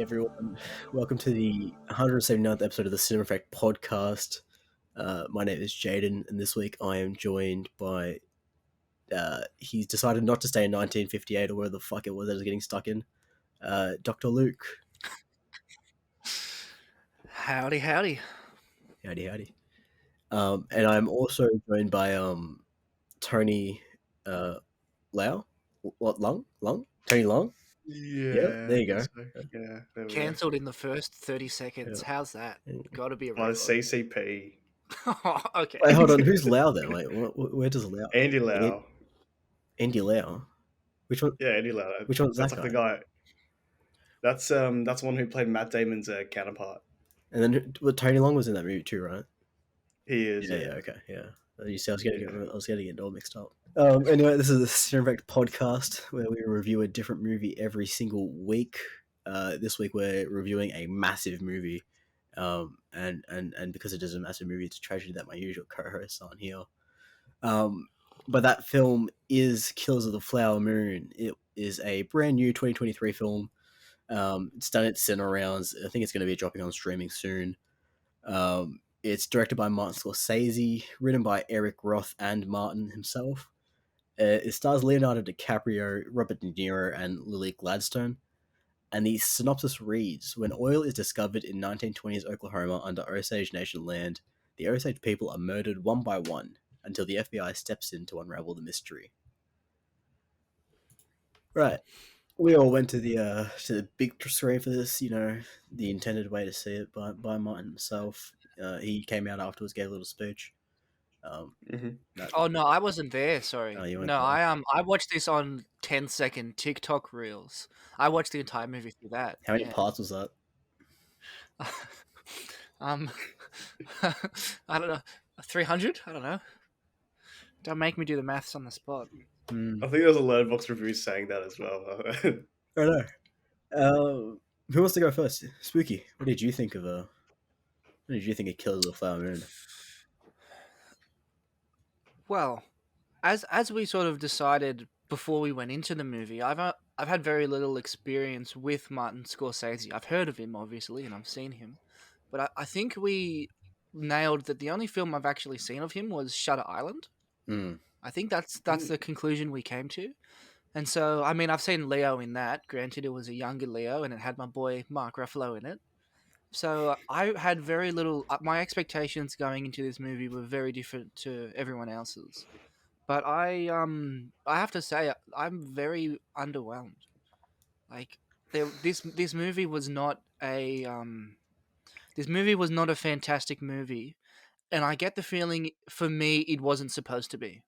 everyone. Welcome to the 179th episode of the Cinemaaaaaa podcast. My name is Jaden, and this week I am joined by. He's decided not to stay in 1958 or where the fuck it was that I was getting stuck in. Dr. Luke. Howdy. Howdy. And I'm also joined by Tony Lau? Long? Tony Long? Yeah, there you go. So. Yeah, there we Cancelled in the first 30 seconds. Yeah. How's that? Got to be a go. By record. CCP. Okay. Wait, hold on. Who's Lau then? Wait, where does Lau? Andy Lau. Andy Lau. Which one? Yeah, Andy Lau. Which one's That's that like guy? the guy. That's one who played Matt Damon's counterpart. And then Tony Long was in that movie too, right? He is. Yeah. Okay. Yeah. You see, I was getting it all mixed up. Anyway, this is the Cinemaaaaaa podcast where we review a different movie every single week. This week we're reviewing a massive movie, and because it is a massive movie, it's a tragedy that my usual co-hosts aren't here. But that film is Killers of the Flower Moon. It is a brand new 2023 film. It's done its cinema rounds. I think it's going to be dropping on streaming soon. It's directed by Martin Scorsese, written by Eric Roth and Martin himself. It stars Leonardo DiCaprio, Robert De Niro, and Lily Gladstone. And the synopsis reads, when oil is discovered in 1920s Oklahoma under Osage Nation land, the Osage people are murdered one by one until the FBI steps in to unravel the mystery. Right. We all went to the big screen for this, the intended way to see it by Martin himself. He came out afterwards, gave a little speech. Oh no, I wasn't there. Sorry. Oh, you weren't no, there. I watched this on 10-second TikTok reels. I watched the entire movie through that. How many parts was that? I don't know, 300. I don't know. Don't make me do the maths on the spot. I think there was a Letterboxd review saying that as well. I know. Who wants to go first? Spooky. What did you think of Killers of the Flower Moon? Well, as we sort of decided before we went into the movie, I've had very little experience with Martin Scorsese. I've heard of him, obviously, and I've seen him. But I think we nailed that the only film I've actually seen of him was Shutter Island. I think that's the conclusion we came to. And so, I mean, I've seen Leo in that. Granted, it was a younger Leo, and it had my boy Mark Ruffalo in it. So I had very little. My expectations going into this movie were very different to everyone else's. But I have to say, I'm very underwhelmed. Like, this movie was not a fantastic movie, and I get the feeling for me it wasn't supposed to be.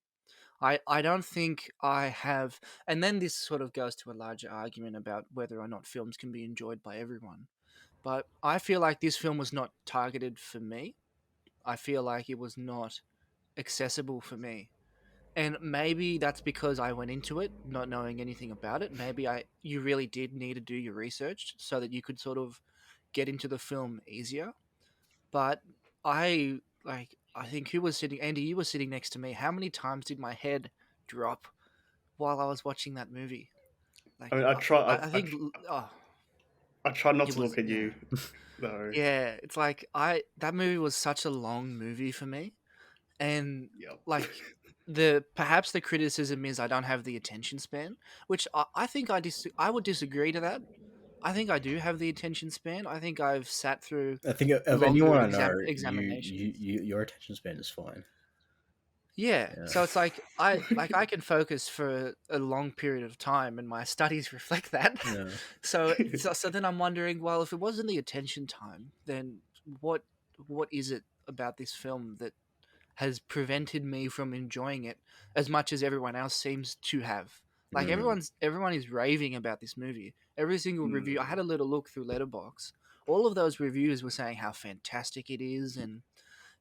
I don't think I have, and then this sort of goes to a larger argument about whether or not films can be enjoyed by everyone. But I feel like this film was not targeted for me. I feel like it was not accessible for me. And maybe that's because I went into it not knowing anything about it. Maybe you really did need to do your research so that you could sort of get into the film easier. But I think Andy, you were sitting next to me. How many times did my head drop while I was watching that movie? Like, I mean, I try not to look at you. No. Yeah, it's like that movie was such a long movie for me, and like perhaps the criticism is I don't have the attention span, which I think I would disagree to that. I think I do have the attention span. I think I've sat through. I think of anyone I know, your attention span is fine. Yeah, so it's like I can focus for a long period of time, and my studies reflect that. Yeah. So then I'm wondering, well, if it wasn't the attention time, then what is it about this film that has prevented me from enjoying it as much as everyone else seems to have? Like everyone is raving about this movie. Every single review. I had a little look through Letterboxd. All of those reviews were saying how fantastic it is and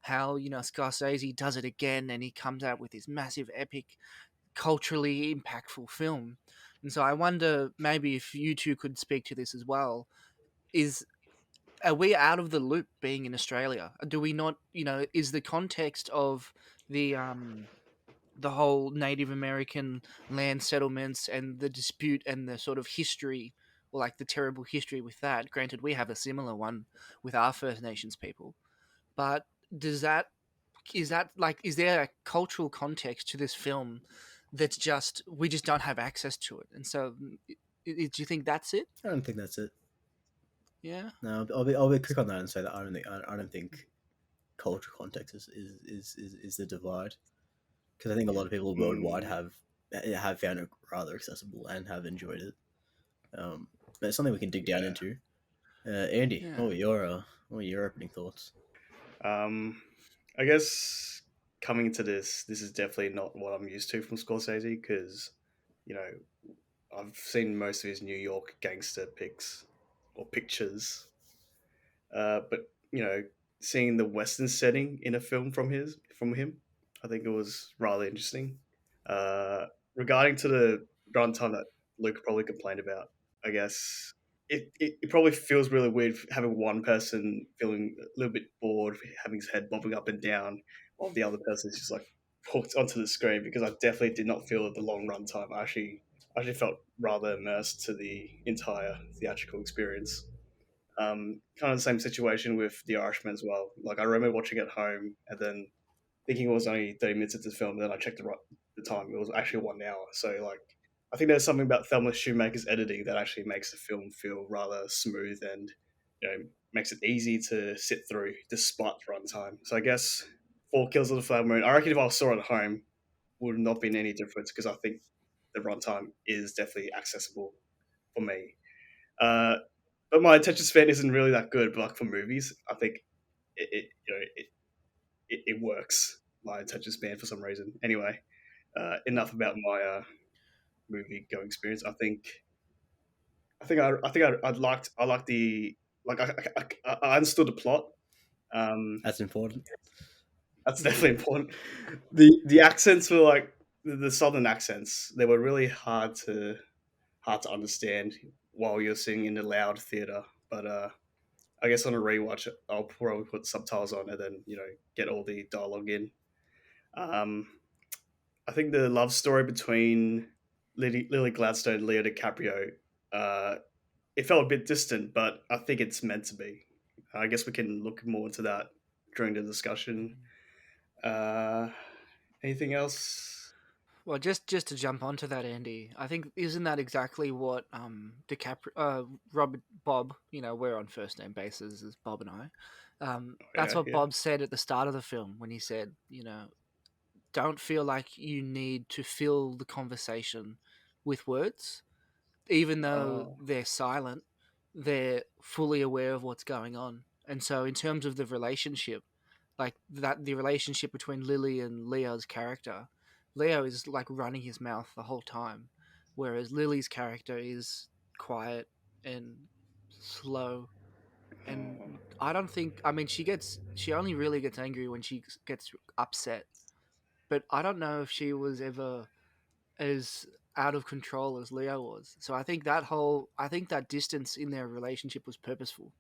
how, Scorsese does it again and he comes out with this massive, epic, culturally impactful film. And so I wonder maybe if you two could speak to this as well. Are we out of the loop being in Australia? Do we not, is the context of the whole Native American land settlements and the dispute and the sort of history or like the terrible history with that. Granted, we have a similar one with our First Nations people, but does that is that like is there a cultural context to this film that's just we just don't have access to it, and so do you think that's it? I don't think that's it. Yeah, No, I'll be quick on that and say that I don't think cultural context is the divide, because I think a yeah, lot of people worldwide Mm, have found it rather accessible and have enjoyed it. But it's something we can dig down yeah. into. Andy, yeah. what were your opening thoughts? Um, I guess coming into this is definitely not what I'm used to from Scorsese because, you know, I've seen most of his New York gangster pics or pictures, but seeing the Western setting in a film from him, I think it was rather interesting. Uh, Regarding to the runtime that Luke probably complained about, I guess it probably feels really weird having one person feeling a little bit bored, having his head bobbing up and down, while the other person is just like hooked onto the screen. Because I definitely did not feel the long runtime. I actually felt rather immersed to the entire theatrical experience. Kind of the same situation with The Irishman as well. Like I remember watching it at home and then thinking it was only 30 minutes into the film. And then I checked the time; it was actually 1 hour. So like, I think there's something about Thelma Shoemaker's editing that actually makes the film feel rather smooth and makes it easy to sit through despite the runtime. So I guess Four Kills of the Flower Moon. I reckon if I saw it at home, would not been any difference because I think the runtime is definitely accessible for me. Uh, but my attention span isn't really that good. But like for movies, I think it works. My attention span for some reason. Anyway, enough about my movie going experience. I liked the like I understood the plot. Um, That's important. that's Yeah. definitely important. The accents were like the southern accents. They were really hard to understand while you're sitting in a loud theater. But I guess on a rewatch, I'll probably put subtitles on and then get all the dialogue in. Um, I think the love story between Lily Gladstone and Leo DiCaprio, uh, it felt a bit distant, but I think it's meant to be. I guess we can look more into that during the discussion. Uh, Anything else? Well, just to jump onto that, Andy, I think isn't that exactly what DiCaprio, Robert, Bob, we're on first name basis as Bob and I. Oh, That's yeah, what yeah. Bob said at the start of the film when he said, don't feel like you need to fill the conversation with words, even though Oh, they're silent, they're fully aware of what's going on. And so, in terms of the relationship, like that, the relationship between Lily and Leo's character, Leo is like running his mouth the whole time, whereas Lily's character is quiet and slow. And oh, I don't think, I mean, she only really gets angry when she gets upset. But I don't know if she was ever as out of control as Leo was. So I think that distance in their relationship was purposeful.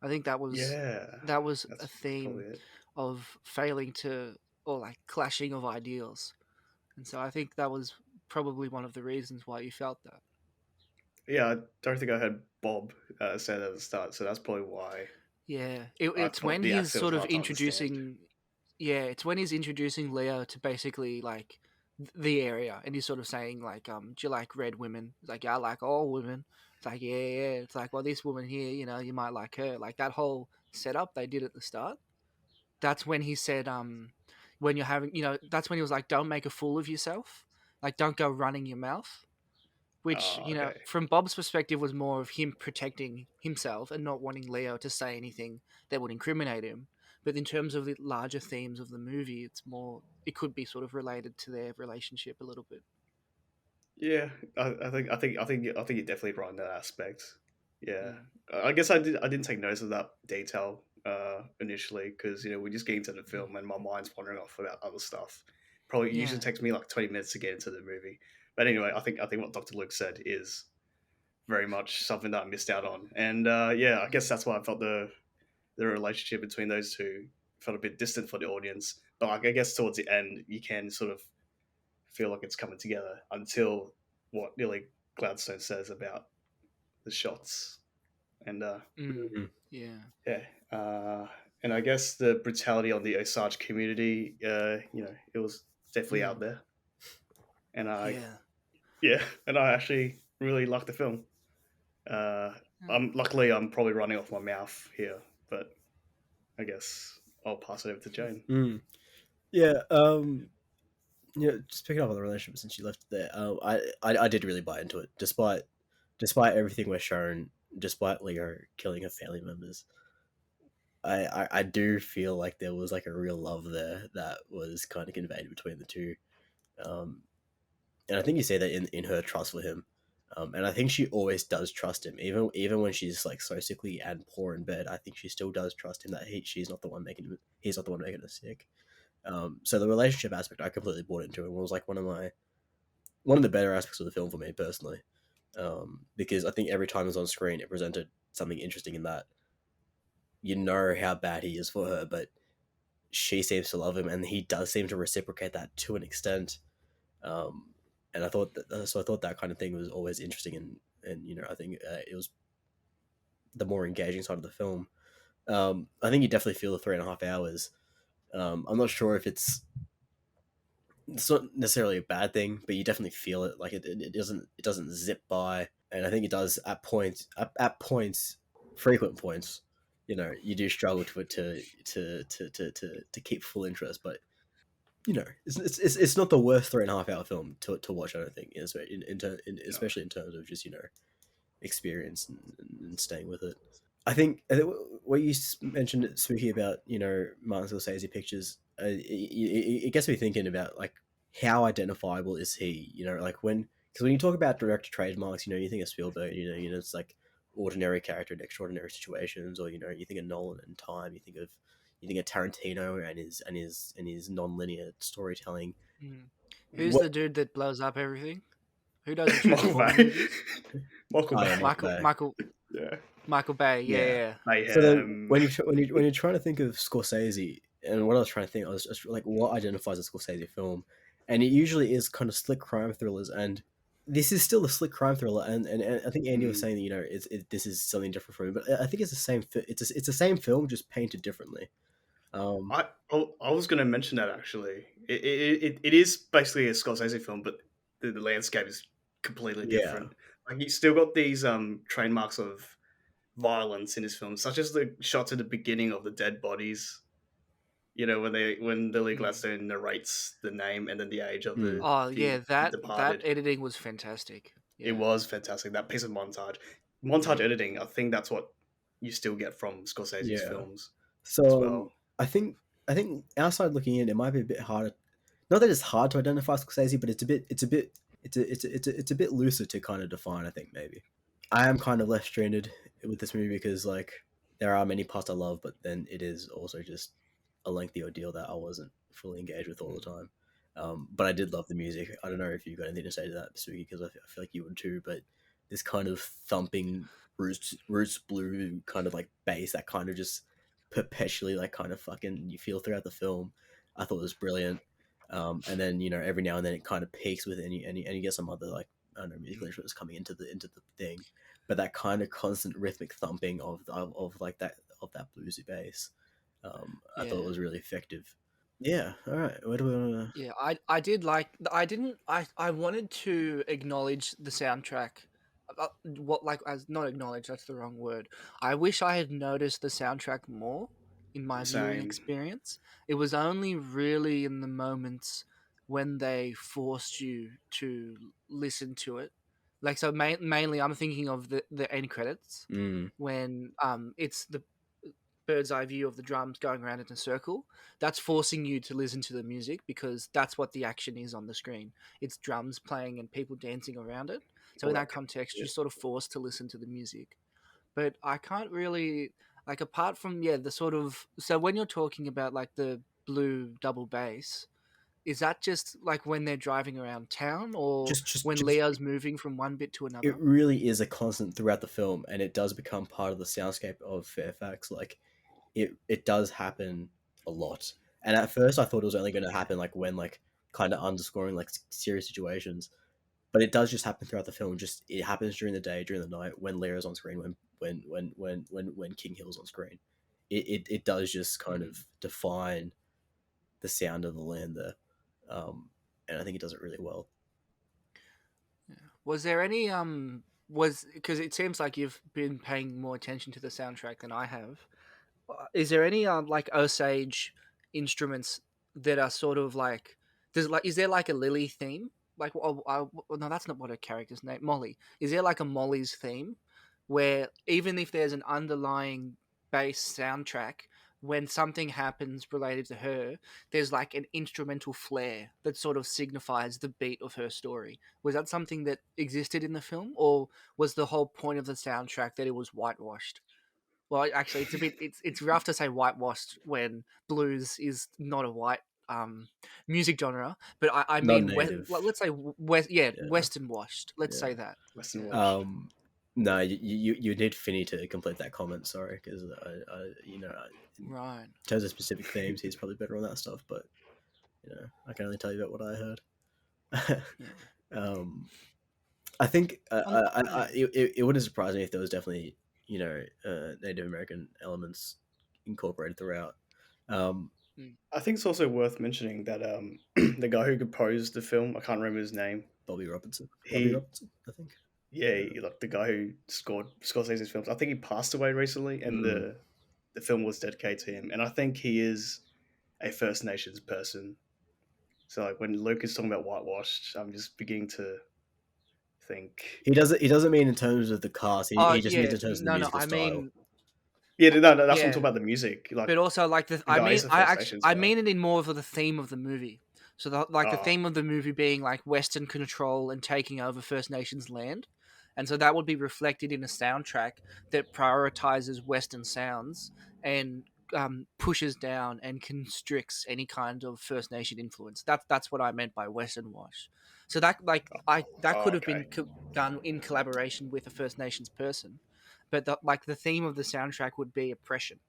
I think yeah. that was a That's theme probably it. of failing to or like clashing of ideals. And so I think that was probably one of the reasons why you felt that. Yeah, I don't think I heard Bob say that at the start, so that's probably why Yeah, I it's thought when the he's accent was sort of hard to understand. introducing. Yeah, it's when he's introducing Leo to basically like the area, and he's sort of saying like, "Do you like red women?" It's like, "Yeah, I like all women." It's like, "Yeah, yeah." It's like, "Well, this woman here, you might like her." Like that whole setup they did at the start. That's when he said, when you're having, that's when he was like, "Don't make a fool of yourself. Like, don't go running your mouth." Which, Oh, okay. from Bob's perspective, was more of him protecting himself and not wanting Leo to say anything that would incriminate him. But in terms of the larger themes of the movie, it could be sort of related to their relationship a little bit. Yeah, I think you're definitely right in that aspect. Yeah, Mm. I guess I didn't take notice of that detail initially because we're just getting to the Mm. film and my mind's wandering off about other stuff. Probably usually Yeah. takes me like 20 minutes to get into the movie. But anyway, I think what Dr. Luke said is very much something that I missed out on, and yeah, I guess Mm. that's why I felt the relationship between those two felt a bit distant for the audience. But like, I guess towards the end, you can sort of feel like it's coming together until what Nearly Gladstone says about the shots, and Mm. Yeah. yeah, and I guess the brutality on the Osage community, it was definitely out there, and Yeah. and I actually really liked the film. I'm probably running off my mouth here, but I guess I'll pass it over to Jane. Mm. Yeah. Just picking up on the relationship since you left it there. I did really buy into it, despite everything we're shown, despite Leo killing her family members. I do feel like there was like a real love there that was kind of conveyed between the two. Um, and I think you say that in her trust for him. And I think she always does trust him, even when she's like so sickly and poor in bed. I think she still does trust him that she's not the one making him, he's not the one making her sick. So the relationship aspect I completely bought into, and was like one of the better aspects of the film for me personally. Because I think every time it was on screen, it presented something interesting in that you know how bad he is for her, but she seems to love him, and he does seem to reciprocate that to an extent. Um, and I thought that kind of thing was always interesting, and I think it was the more engaging side of the film. I think you definitely feel the 3.5 hours. I'm not sure if it's not necessarily a bad thing, but you definitely feel it. Like it doesn't zip by, and I think it does at frequent points. You do struggle to keep full interest, but it's not the worst 3.5 hour film to watch. I don't think, especially in terms of just experience and staying with it. I think what you mentioned, Spooky, about Martin Scorsese pictures, it gets me thinking about like how identifiable is he? Like because when you talk about director trademarks, you think of Spielberg, it's like ordinary character in extraordinary situations, or you think of Nolan and time, you think of Tarantino and his non-linear storytelling. Who's What? the dude that blows up everything? Who does the Michael Transformer Bay. movies? Michael Oh yeah, Bay. Michael Michael Bay. Michael Yeah. Michael Bay. Yeah, Yeah. yeah. So then, Mayhem. when you're trying to think of Scorsese, and what I was trying to think, I was just like, what identifies a Scorsese film, and it usually is kind of slick crime thrillers, and this is still a slick crime thriller, and I think Andy was Mm. saying that this is something different from him, but I think it's the same. It's the same film, just painted differently. Um, I was going to mention that actually. It is basically a Scorsese film, but the landscape is completely yeah. different. Like he's still got these trademarks of violence in his films, such as the shots at the beginning of the dead bodies. When Lily Gladstone narrates the name and then the age of Mm. Oh the yeah, that departed. editing was fantastic. It Yeah, was fantastic. That piece of montage yeah. editing. I think that's what you still get from Scorsese's Yeah. films as So well. I think outside looking in, it might be a bit harder. Not that it's hard to identify Scorsese, but it's a bit looser to kind of define. I think maybe I am kind of left stranded with this movie because like there are many parts I love, but then it is also just a lengthy ordeal that I wasn't fully engaged with all the time. But I did love the music. I don't know if you've got anything to say to that, Sugi, because I feel like you would too. But this kind of thumping roots blue kind of like bass that kind of just perpetually like kind of fucking you feel throughout the film. I thought was brilliant. And then every now and then it kind of peaks with and you get some other like I don't know musical instruments coming into the thing, but that kind of constant rhythmic thumping of like that bluesy bass, I thought Yeah. was really effective. Yeah. All right. Where do we want to? Yeah, I did like I didn't I wanted to acknowledge the soundtrack. What like as not acknowledge, that's the wrong word. I wish I had noticed the soundtrack more in my viewing Same. experience. It was only really in the moments when they forced you to listen to it. Like so mainly I'm thinking of the end credits Mm, when it's the bird's eye view of the drums going around in a circle. That's forcing you to listen to the music because that's what the action is on the screen. It's drums playing and people dancing around it. So in that Correct. context, Yeah. you're sort of forced to listen to the music. But I can't really like apart from the sort of so when you're talking about like the blue double bass, is that just like when they're driving around town or when just Leo's moving from one bit to it another? really is a constant throughout the film, and it does become part of the soundscape of Fairfax. Like it does happen a lot. And at first, I thought it was only going to happen like when like kind of underscoring like serious situations. but it does just happen throughout the film. Just it happens during the day, during the night, when Lyra's on screen, when King Hill's on screen. It does just kind of define the sound of the land there, and I think it does it really well. Was there any was because it seems like you've been paying more attention to the soundtrack than I have. Is there any like Osage instruments that are sort of like is there like a Lily theme? Like no, that's not what her character's name. Molly. Is there like a Molly's theme where even if there's an underlying bass soundtrack, when something happens related to her, there's like an instrumental flair that sort of signifies the beat of her story. Was that something that existed in the film, or was the whole point of the soundtrack that it was whitewashed? Well, actually, it's rough to say whitewashed when blues is not a white music genre, but I mean Non-native. let's say Western washed. Let's say that. Western Yeah. Watch. No, you need Finney to complete that comment. Sorry, because in Right. terms of specific themes, he's probably better on that stuff. But I can only tell you about what I heard. Yeah. I think Yeah. it wouldn't surprise me if there was definitely Native American elements incorporated throughout. I think it's also worth mentioning that the guy who composed the film, I can't remember his name. Bobby Robertson, He, I think. like the guy who scored Scorsese's films. I think he passed away recently, and the film was dedicated to him. And I think he is a First Nations person. So like when Luke is talking about whitewashed, I'm just beginning to think. He doesn't mean in terms of the cast. He just means Yeah. in terms of the No, musical I style. mean, Yeah, no, that's what I'm yeah. talking about, the music. Like, But also like the guy is a First Nations I guy. mean it in more of the theme of the movie. So the theme of the movie being like Western control and taking over First Nations land. And so that would be reflected in a soundtrack that prioritizes Western sounds and pushes down and constricts any kind of First Nation influence. That's what I meant by Western wash. So that could have been Okay. done in collaboration with a First Nations person, but the theme of the soundtrack would be oppression,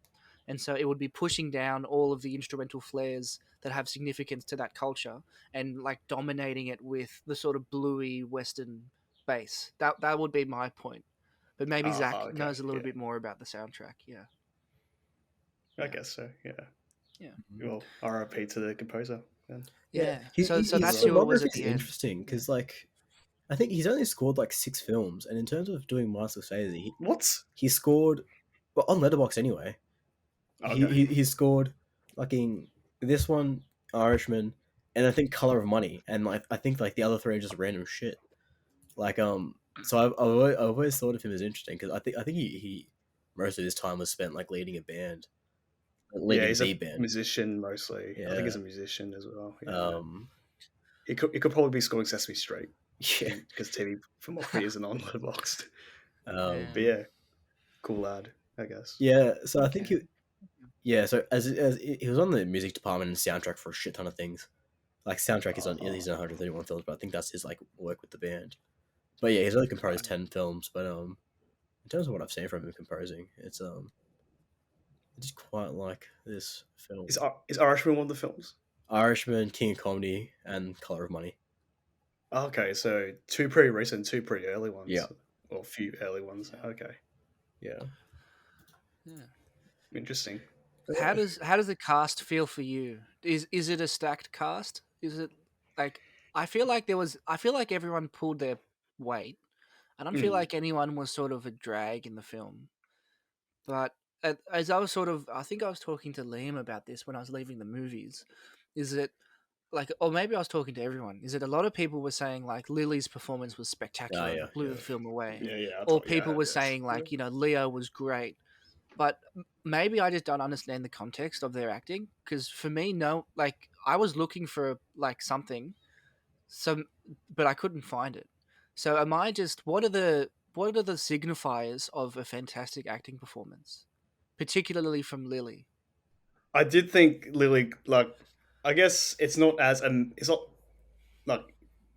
and so it would be pushing down all of the instrumental flares that have significance to that culture and like dominating it with the sort of bluey Western bass. That would be my point. But maybe Zach Okay. knows a little Yeah. bit more about the soundtrack. Yeah. I guess so. Yeah. Yeah. Well, R.I.P. to the composer. Then. Yeah. His That's who it was filmography at is the end. interesting because like I think he's only scored like 6 films, and in terms of doing Martin Scorsese, What? he scored on Letterboxd anyway. Okay. He scored fucking this one, Irishman, and I think Color of Money, and like I think like the other 3 are just random shit. Like so I've always thought of him as interesting because I think he most of his time was spent like leading a band, Yeah, leading he's the a band. musician mostly. I think he's Yeah. a musician as well. Yeah. Um. It could probably be scoring Sesame Street Yeah. because TV filmography isn't on Letterboxd. Um. But yeah, cool lad, I guess. Yeah. So I think Okay. yeah. So as he was on the music department and soundtrack for a shit ton of things. Like soundtrack is on he's on 131 films, but I think that's his like work with the band. But yeah, he's only composed 10 films. But in terms of what I've seen from him composing, it's quite like this film. Is Irishman one of the films? Irishman, King of Comedy, and Color of Money. Okay, so 2 pretty recent, 2 pretty early ones. Yeah. Or a few early ones. Okay. Yeah. Yeah. Interesting. How does the cast feel for you? Is it a stacked cast? Is it like I feel like everyone pulled their weight. I don't feel like anyone was sort of a drag in the film. But as I was I think I was talking to Liam about this when I was leaving the movies. Is it like, or maybe I was talking to everyone. Is it a lot of people were saying like Lily's performance was spectacular, yeah, blew yeah. the film away, Yeah. or people were yes. saying like Leo was great. But maybe I just don't understand the context of their acting because for me, no, like I was looking for like something, but I couldn't find it. So am I just what are the signifiers of a fantastic acting performance, particularly from Lily? I did think Lily, like, I guess it's not like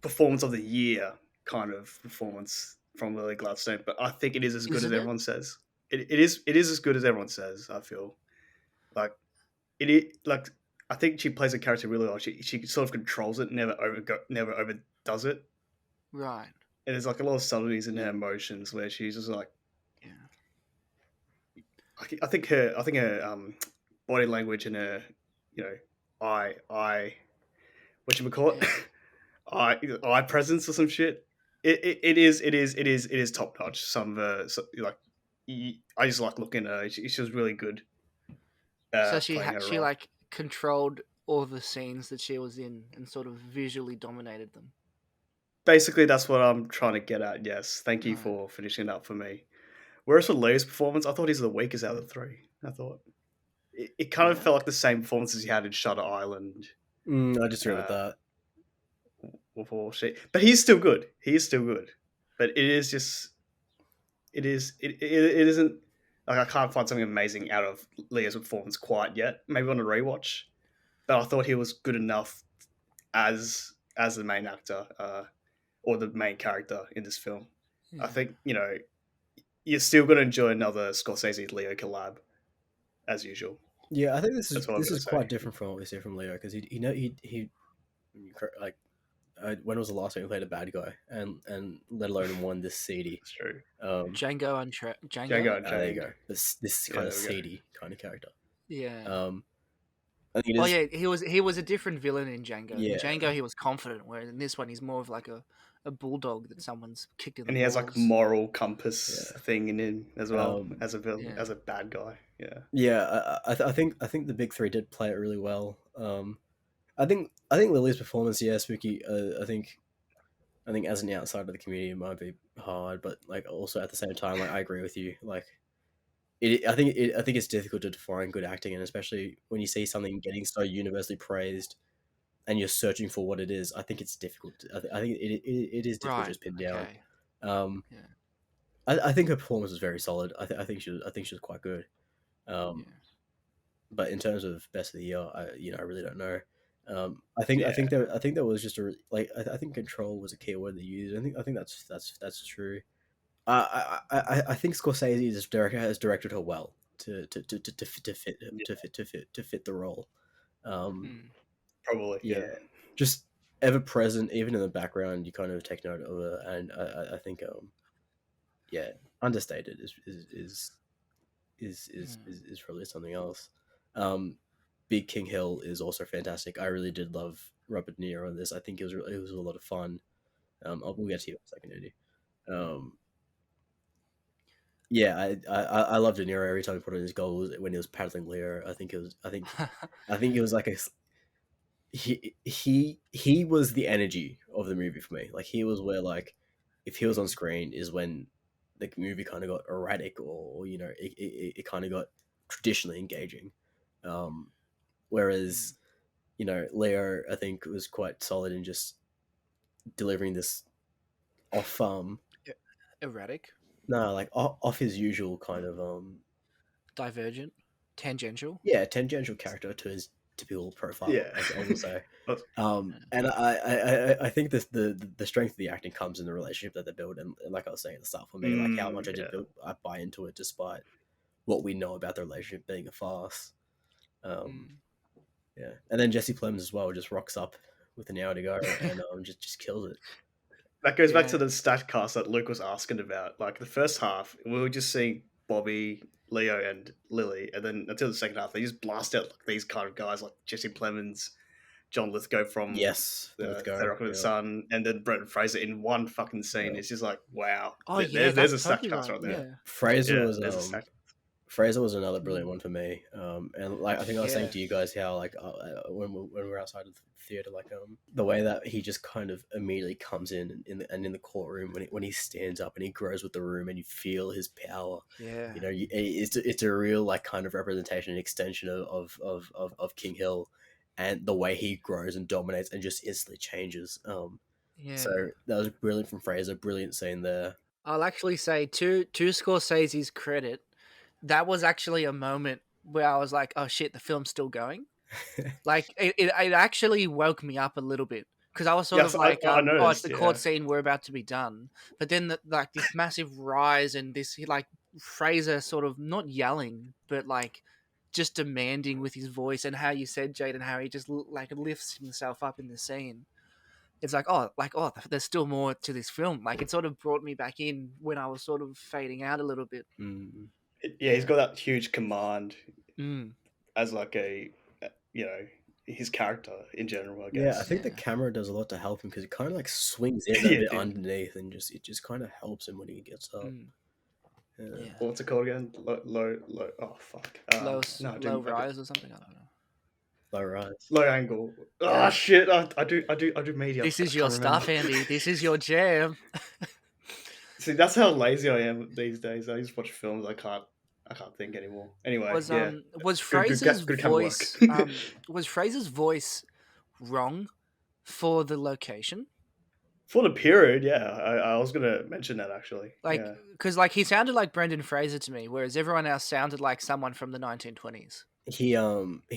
performance of the year kind of performance from Lily Gladstone, but I think it is as good as Isn't it? everyone says. It is as good as everyone says. I feel like like I think she plays a character really well. She sort of controls it, never overdoes it. Right. And there's like a lot of subtleties in her emotions where she's just like, Yeah. I think her body language and her, you know, what you call it, Yeah. eye presence or some shit. It is top notch. Like, I just like looking at her. She was really good So playing her she role. like controlled all the scenes that she was in and sort of visually dominated them. Basically, that's what I'm trying to get at. Yes, thank you Right. for finishing it up for me. Whereas for Leo's performance, I thought he's the weakest out of the three. I thought it kind of Yeah. felt like the same performance as he had in Shutter Island. I disagree with Uh, that. but he's still good. He is still good. But it is just it isn't like I can't find something amazing out of Leo's performance quite yet. Maybe on a rewatch, but I thought he was good enough as the main actor or the main character in this film. Yeah. I think you're still going to enjoy another Scorsese Leo collab as usual. Yeah, I think this That's is what I'm this going is to say. quite different from what we see from Leo because he like when was the last time he played a bad guy and let alone one this seedy. That's true. Django Django Django. There you Unchained. go. This Yeah, kind of there we go. seedy kind of character. Yeah. I think it Oh is. yeah, he was a different villain in Django. Yeah, In Django, he was confident, whereas in this one, he's more of like a bulldog that someone's kicked in the And he has like balls. moral compass yeah. thing in him as well Um, as a villain, Yeah. as a bad guy. Yeah. yeah, I think the big three did play it really well. I think Lily's performance, yeah, spooky. I think as an outsider of the community, it might be hard, but like also at the same time, like I agree with you. Like I think it's difficult to define good acting, and especially when you see something getting so universally praised, and you're searching for what it is. I think it's difficult. I think it is difficult to Right. just pin down. Okay. Um, Yeah. I think her performance was very solid. I think she was quite good. Yeah. Um, but in terms of best of the year, I really don't know. Yeah. I think there was just I think control was a key word they used. I think that's true. I think Scorsese has directed her well to fit the role. Um, Mm. Probably. yeah, Yeah. just ever present, even in the background, you kind of take note of her, and I think yeah, understated is probably something else. Um, Big King Hill is also fantastic. I really did love Robert De Niro in this. I think it was a lot of fun. We'll get to you in a second, Eddie. Um, yeah, I loved De Niro every time he put on his goals when he was paddling Leo. I think it was like a he was the energy of the movie for me. Like he was where like if he was on screen is when the movie kind of got erratic or it kind of got traditionally engaging. Um, whereas Leo I think was quite solid in just delivering this off Erratic, no like off his usual kind of divergent, tangential. yeah, tangential character to his typical profile, Yeah. I will say. But- And I think the strength of the acting comes in the relationship that they build, and like I was saying at the start for me, like how much yeah. I buy into it despite what we know about the relationship being a farce. Um, Mm. yeah, and then Jesse Plemons as well just rocks up with an hour to go and just kills it. That goes back to Yeah. the stat cast that Luke was asking about. Like the first half, we were just seeing Bobby, Leo, and Lily, and then until the second half, they just blast out like these kind of guys like Jesse Plemons, John Lithgow from Yes, let's the go. Third Rock of the Sun, and then Brendan Fraser in one fucking scene. Yeah. It's just like, wow. Oh yeah, There's that's a stat totally cast right. right there. Yeah. Fraser Yeah, was there's a stat. Fraser was another Mm. brilliant one for me. And like I think I was saying Yeah. to you guys how like when we're outside of the theater, like the way that he just kind of immediately comes in the courtroom when he stands up and he grows with the room and you feel his power. Yeah. It's a real like kind of representation and extension of King Hill, and the way he grows and dominates and just instantly changes. Yeah. So that was brilliant from Fraser. Brilliant scene there. I'll actually say to Scorsese's credit, that was actually a moment where I was like, "Oh shit, the film's still going." Like it actually woke me up a little bit because I was sort of Yes, like, I "Oh, it's noticed. the Yeah, court scene. We're about to be done." But then like this massive rise and this like Fraser sort of not yelling, but like just demanding with his voice and how you said Jaden how he just like lifts himself up in the scene. it's like, there's still more to this film. Like, it sort of brought me back in when I was sort of fading out a little bit. Mm. Yeah, he's got that huge command Mm. as like a, you know, his character in general, I Yeah, I guess. think the Yeah. camera does a lot to help him because it kind of like swings in a Yeah, bit dude. underneath, and it just kind of helps him when he gets up. Mm. Yeah. Yeah. What's it called again? Low. Oh fuck. No, Low rise or something. I don't know. Low rise. low angle. Yeah. Oh shit! I do media. This I is your can't remember. stuff, Andy. This is your jam. See, that's how lazy I am these days. I just watch films. I can't think anymore. Anyway, yeah. Was Good, Fraser's good camera work. Fraser's voice wrong for the location? For the period, yeah. I was gonna mention that actually. Like, Yeah. because like he sounded like Brendan Fraser to me, whereas everyone else sounded like someone from the 1920s. He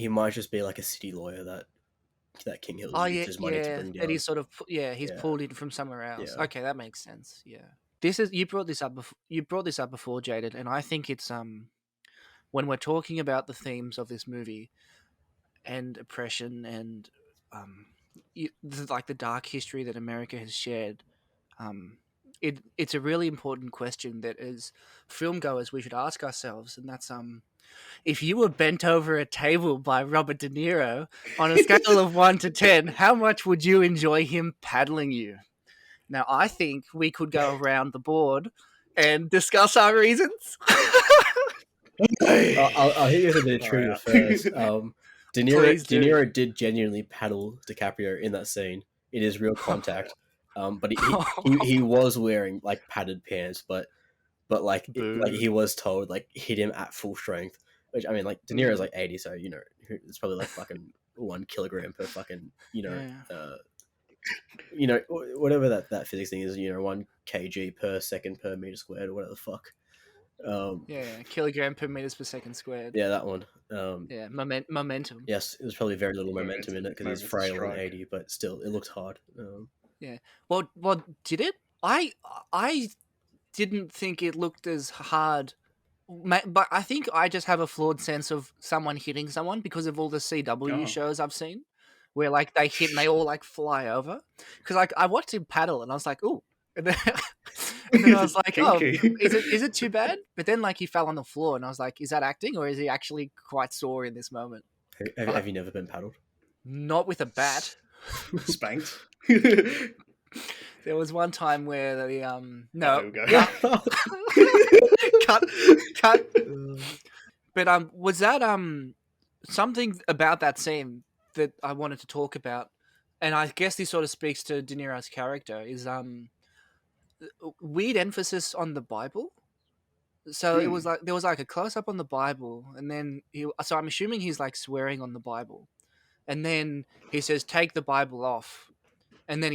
might just be like a city lawyer that King Hills Oh uses money to bring that down. he's sort of he's Yeah. pulled in from somewhere else. Yeah. Okay, that makes sense. Yeah, this is you brought this up before, Jaded, and I think it's when we're talking about the themes of this movie and oppression and like the dark history that America has shared. It's a really important question that as film goers we should ask ourselves, and that's if you were bent over a table by Robert De Niro on a scale of 1 to 10, how much would you enjoy him paddling you? Now, I think we could go around the board and discuss our reasons. I'll hit you with a bit of trivia first. De Please do. Niro did genuinely paddle DiCaprio in that scene. It is real contact. But he was wearing like padded pants, but like like he was told like hit him at full strength. Which I mean, like De Niro's like 80, so you know it's probably like fucking 1 kilogram per fucking whatever that physics thing is. 1 kg per second per meter squared or whatever the fuck. Kilogram per meters per second squared. Yeah, that one. Momentum. Yes, it was probably very little momentum in it because he's frail and 80, but still, it looked hard. Yeah. Well, did it? I didn't think it looked as hard, but I think I just have a flawed sense of someone hitting someone because of all the CW shows I've seen, where like they hit and they all like fly over. Because like I watched him paddle and I was like, ooh. And then I was like, oh, is it too bad? But then like he fell on the floor and I was like, is that acting or is he actually quite sore in this moment? Have you never been paddled? Not with a bat. Spanked. There was one time where the There we go. cut. But was that something about that scene that I wanted to talk about, and I guess this sort of speaks to De Niro's character is weird emphasis on the Bible. So it was like there was like a close up on the Bible, and then so I'm assuming he's like swearing on the Bible, and then he says take the Bible off, and then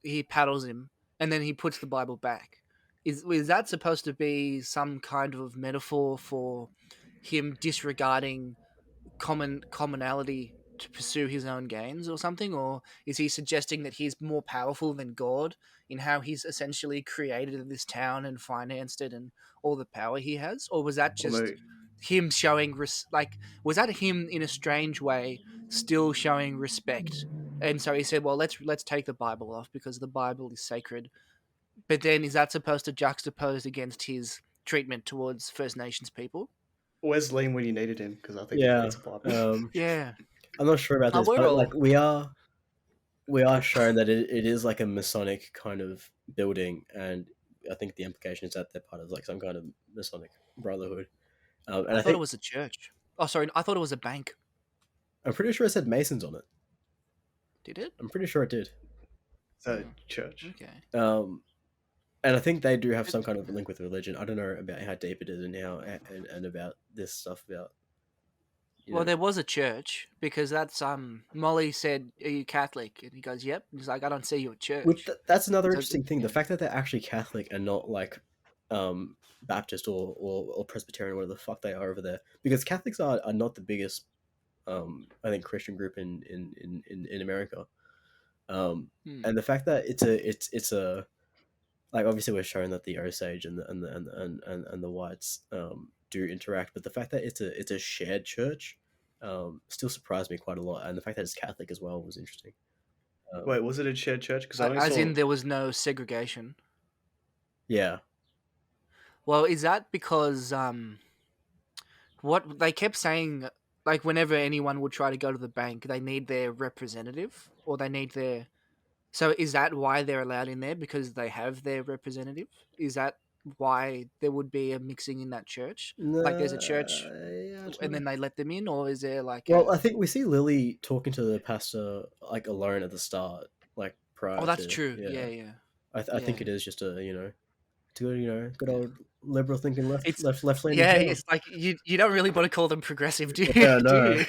he paddles him, and then he puts the Bible back. Is that supposed to be some kind of metaphor for him disregarding commonality to pursue his own gains or something, or is he suggesting that he's more powerful than God in how he's essentially created this town and financed it and all the power he has? Or was that just him showing was that him in a strange way still showing respect? And so he said, well, let's take the Bible off because the Bible is sacred. But then is that supposed to juxtapose against his treatment towards First Nations people? Where's Liam when you needed him? Because I think he needs a Bible. Yeah. I'm not sure about this, but like we are shown that it is like a Masonic kind of building, and I think the implication is that they're part of like some kind of Masonic brotherhood. And I thought it was a church. Oh, sorry, I thought it was a bank. I'm pretty sure it said Masons on it. Did it? I'm pretty sure it did. So church. Okay. And I think they do have some kind of link with religion. I don't know about how deep it is and how and about this stuff about. Well, there was a church because that's Molly said, "Are you Catholic?" And he goes, "Yep." And he's like, "I don't see you at church." That's another interesting thing. The fact that they're actually Catholic and not like Baptist or Presbyterian, whatever the fuck they are over there, because Catholics are not the biggest I think Christian group in America. And the fact that it's a like obviously we're showing that the Osage and the whites do interact, but the fact that it's a shared church still surprised me quite a lot, and the fact that it's Catholic as well was interesting. Wait, was it a shared church? Because I only As saw. in there was no segregation. Yeah. Well, is that because what they kept saying, like whenever anyone would try to go to the bank, they need their representative or they need their. So is that why they're allowed in there because they have their representative? Is that why there would be a mixing in that church? Like there's a church Yeah, I don't and know. then they let them in, or is there like Well, a? I think we see Lily talking to the pastor like alone at the start, like Oh, prior that's to true. Yeah, yeah. yeah, I yeah. think it is just a good Yeah. old liberal thinking It's left leaning yeah. town. It's like you don't really want to call them progressive, do you? Yeah, Do no.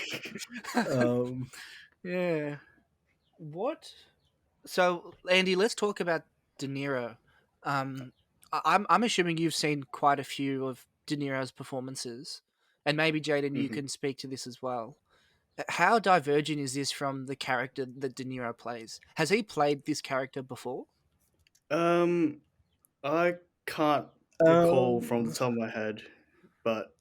you? Um, Yeah. What? So, Andy, let's talk about De Niro. I'm assuming you've seen quite a few of De Niro's performances, and maybe Jaden, you Mhm. can speak to this as well. How divergent is this from the character that De Niro plays? Has he played this character before? Um, I can't recall from the um, top of my head, but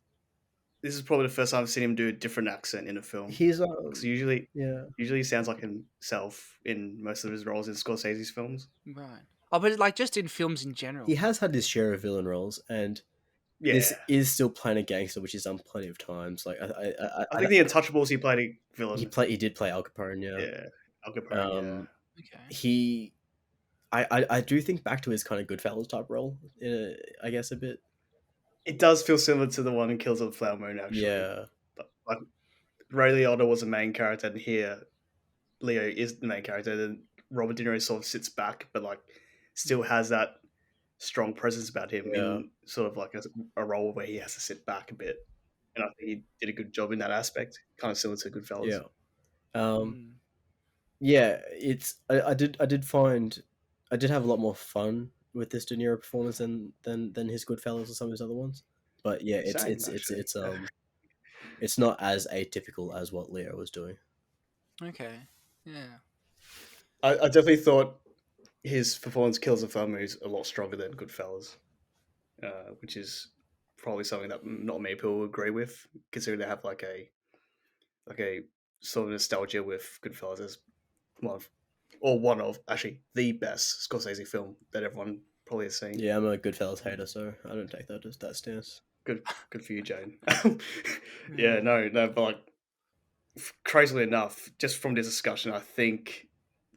this is probably the first time I've seen him do a different accent in a film. he's Because yeah. usually he sounds like himself in most of his roles in Scorsese's films. Right. Oh, but like just in films in He general. has had his share of villain roles, and this Yeah, is still playing a gangster, which he's done plenty of times. Like I think the Untouchables he played a villain. he did play Al Capone, yeah. Yeah, Al Capone. Yeah, Okay. He I do think back to his kind of Goodfellas type role, I guess a bit. it does feel similar to the one in Kills of the Flower Moon actually. Yeah, But, like Ray Liotta was the main character, and here Leo is the main character. And Robert De Niro sort of sits back, but like still has that strong presence about him yeah, in sort of like a role where he has to sit back a bit. And I think he did a good job in that aspect, kind of similar to Goodfellas. yeah. Um, Mm. yeah. It's I did find I did have a lot more fun with this De Niro performance than his Goodfellas or some of his other ones. But yeah, Same actually. it's not as atypical as what Leo was doing. Okay. Yeah. I definitely thought his performance Kills the Flower Moon is a lot stronger than Goodfellas, which is probably something that not many people agree with, considering they have like a sort of nostalgia with Goodfellas as one of actually the best Scorsese film that everyone probably has seen. Yeah, I'm a Goodfellas hater, so I don't take that stance. Good for you, Jane. Yeah. Yeah, no, but like crazily enough, just from this discussion, I think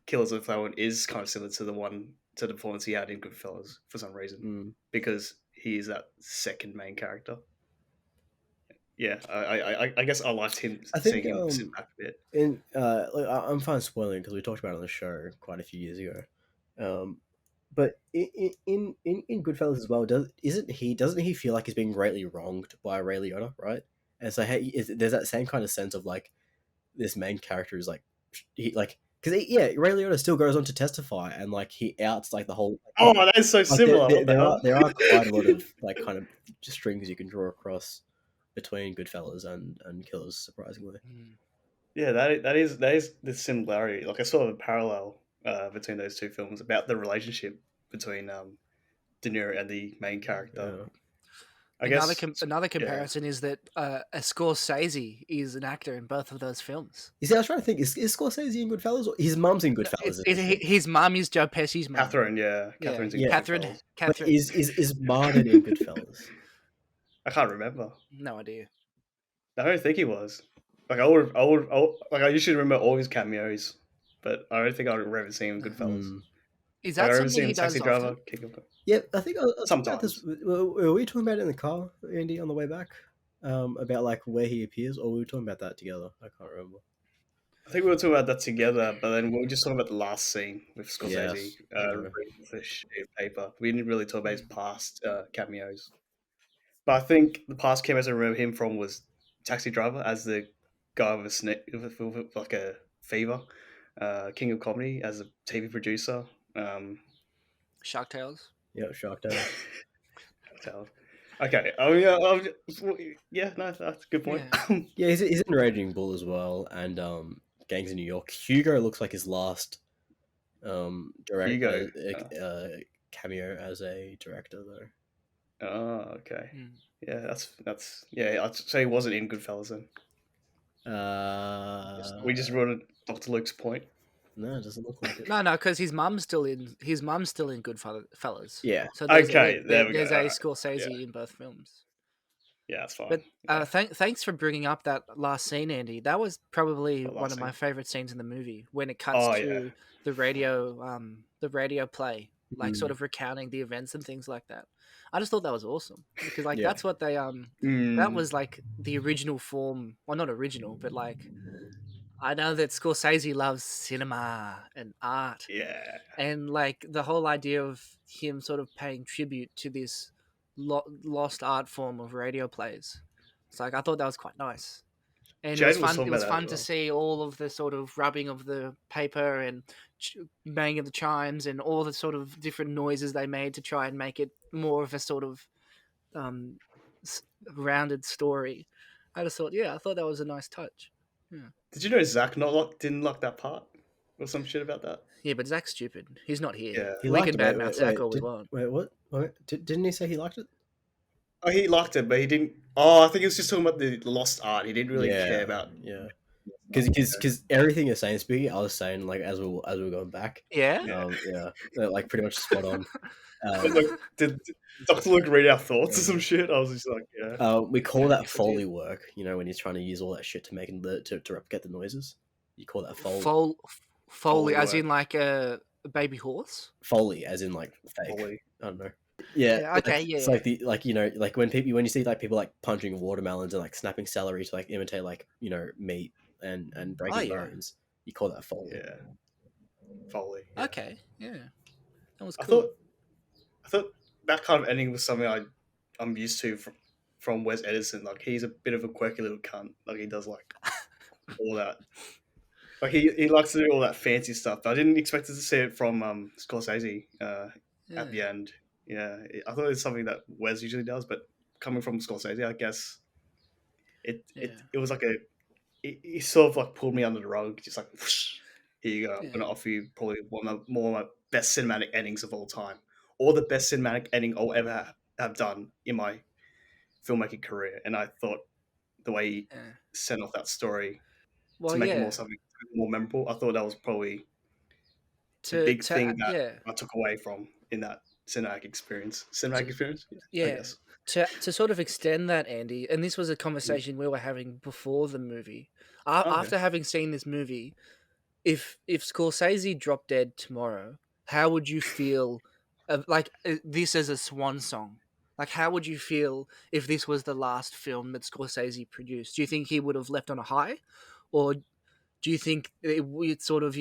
Killers of the Flower Moon is kind of similar to the performance he had in Goodfellas for some reason, Mm. because he is that second main character. Yeah, I guess I liked him I think seeing him sit back a bit. in like, I'm fine spoiling because we talked about it on the show quite a few years ago. But in Goodfellas as well, doesn't he feel like he's being greatly wronged by Ray Liotta, right? And so there's that same kind of sense of like this main character is like he like because yeah, Ray Liotta still goes on to testify and like he outs like the whole Oh, that is so like similar. What the hell? there are quite a lot of like kind of strings you can draw across between Goodfellas and Killers, surprisingly. Mm. Yeah, that is the similarity. Like I saw a parallel between those two films about the relationship between De Niro and the main character. Yeah. I guess, Another yeah. comparison is that a Scorsese is an actor in both of those films. You see, I was trying to think: is Scorsese in Goodfellas? Or his mum's in Goodfellas? Isn't she? His mum is Joe Pesci's mum. Catherine, yeah, Yeah, Catherine's in Yeah, Goodfellas. but Catherine. is Martin in Goodfellas? I can't remember. No idea. I don't think he was. Like like I usually remember all his cameos, but I don't think I remember seeing him in Goodfellas. Hmm. Is Like I that remember something seeing he him does Taxi often? Driver, King of Yeah, I think I was thinking about this. sometimes. Were we talking about it in the car, Andy, on the way back? About like where he appears, or were we talking about that together? I can't remember. I think we were talking about that together, but then we were just talking about the last scene with Scorsese Yes. Yeah. reading the sheet of paper. We didn't really talk about his past cameos. But I think the past cameos I remember him from was Taxi Driver as the guy with a with like a fever, King of Comedy as a TV producer. Shark Tales. Yeah, Shark Tale. Okay. Oh yeah. No, that's a good point. Yeah. Yeah, he's in Raging Bull as well, and Gangs of New York. Hugo looks like his last direct Hugo. cameo as a director though. Oh, okay. Mm. Yeah, that's yeah. I'd say he wasn't in Goodfellas then. We just wrote Dr. Luke's point. No, it doesn't look like it. No, because his mum's still in Goodfellas. Yeah. So Okay, there we go. there's a Alright, Scorsese in both films. Yeah, that's fine. But Yeah. thanks for bringing up that last scene, Andy. That was probably That one last of my scene. favorite scenes in the movie when it cuts Oh, to the radio play, like sort Mm. of recounting the events and things like that. I just thought that was awesome because like Yeah. that's what they that Mm, was like the original form. Well, not original, but like I know that Scorsese loves cinema and art, yeah. and like the whole idea of him sort of paying tribute to this lost art form of radio plays. It's like I thought that was quite nice, and it was Jade was fun. It talking was about that fun as to well. see all of the sort of rubbing of the paper and banging of the chimes and all the sort of different noises they made to try and make it more of a sort of um, rounded story. I just thought, I thought that was a nice touch. Yeah. Did you know Zach didn't like that part or some shit about that? Yeah, but Zach's stupid. He's not here. Yeah. He We liked can it. badmouth Zach all we want. What? Didn't he say he liked it? Oh, he liked it, but he didn't. Oh, I think he was just talking about the lost art. He didn't really care about. Yeah. Because everything you're saying, Speaking, I was saying like as we were going back. Yeah. Like pretty much spot on. Like, did Dr. Luke read our thoughts or some shit? I was just like, yeah. We call that Foley work. You know, when you're trying to use all that shit to make to replicate the noises, you call that Foley. Foley, as work. in like a baby horse. Foley, as in like fake. Foley. I don't know. Yeah. Okay. It's like like when you see like people like punching watermelons and like snapping celery to like imitate like meat and breaking bones, you call that Foley. Yeah. Foley. Yeah. Okay. Yeah. That was cool. I thought that kind of ending was something I'm used to from Wes Edison. Like he's a bit of a quirky little cunt. Like he does like all that. Like he likes to do all that fancy stuff. But I didn't expect to see it from Scorsese at the end. Yeah, I thought it's something that Wes usually does, but coming from Scorsese, I guess it was like he sort of like pulled me under the rug, just like whoosh, here you go. I'm gonna offer you probably one of my best cinematic endings of all time, or the best cinematic ending I'll ever have done in my filmmaking career. And I thought the way he sent off that story to make it something more memorable, I thought that was probably the big thing that I took away from in that cinematic experience. Yeah. I guess. To sort of extend that, Andy, and this was a conversation we were having before the movie. After having seen this movie, if Scorsese dropped dead tomorrow, how would you feel? This as a swan song. Like, how would you feel if this was the last film that Scorsese produced? Do you think he would have left on a high, or do you think it sort of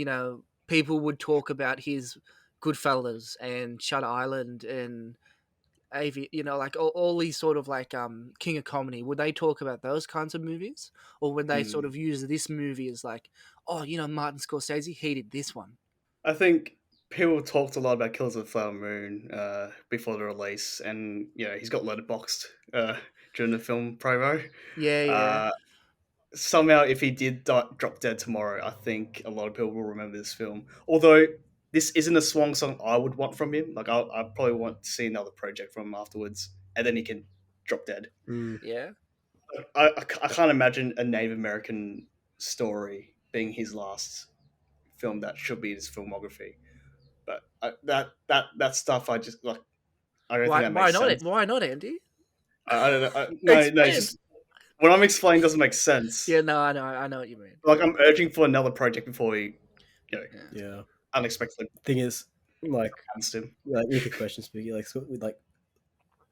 people would talk about his Goodfellas and Shutter Island and like all these sort of like King of Comedy? Would they talk about those kinds of movies, or would they sort of use this movie as like, oh, Martin Scorsese, he did this one? I think people talked a lot about Killers of the Flower Moon before the release, and he's got letterboxed during the film promo. Yeah. Somehow, if he did drop dead tomorrow, I think a lot of people will remember this film. Although this isn't a swan song I would want from him. Like I probably want to see another project from him afterwards, and then he can drop dead. Yeah. I can't imagine a Native American story being his last film that should be his filmography. But that stuff, I just like. I don't think that makes sense. Why not, Andy? I don't know. No, just what I'm explaining doesn't make sense. Yeah, no, I know what you mean. Like I'm urging for another project before he, unexpectedly. Thing is, like, him. With the question speaking, like,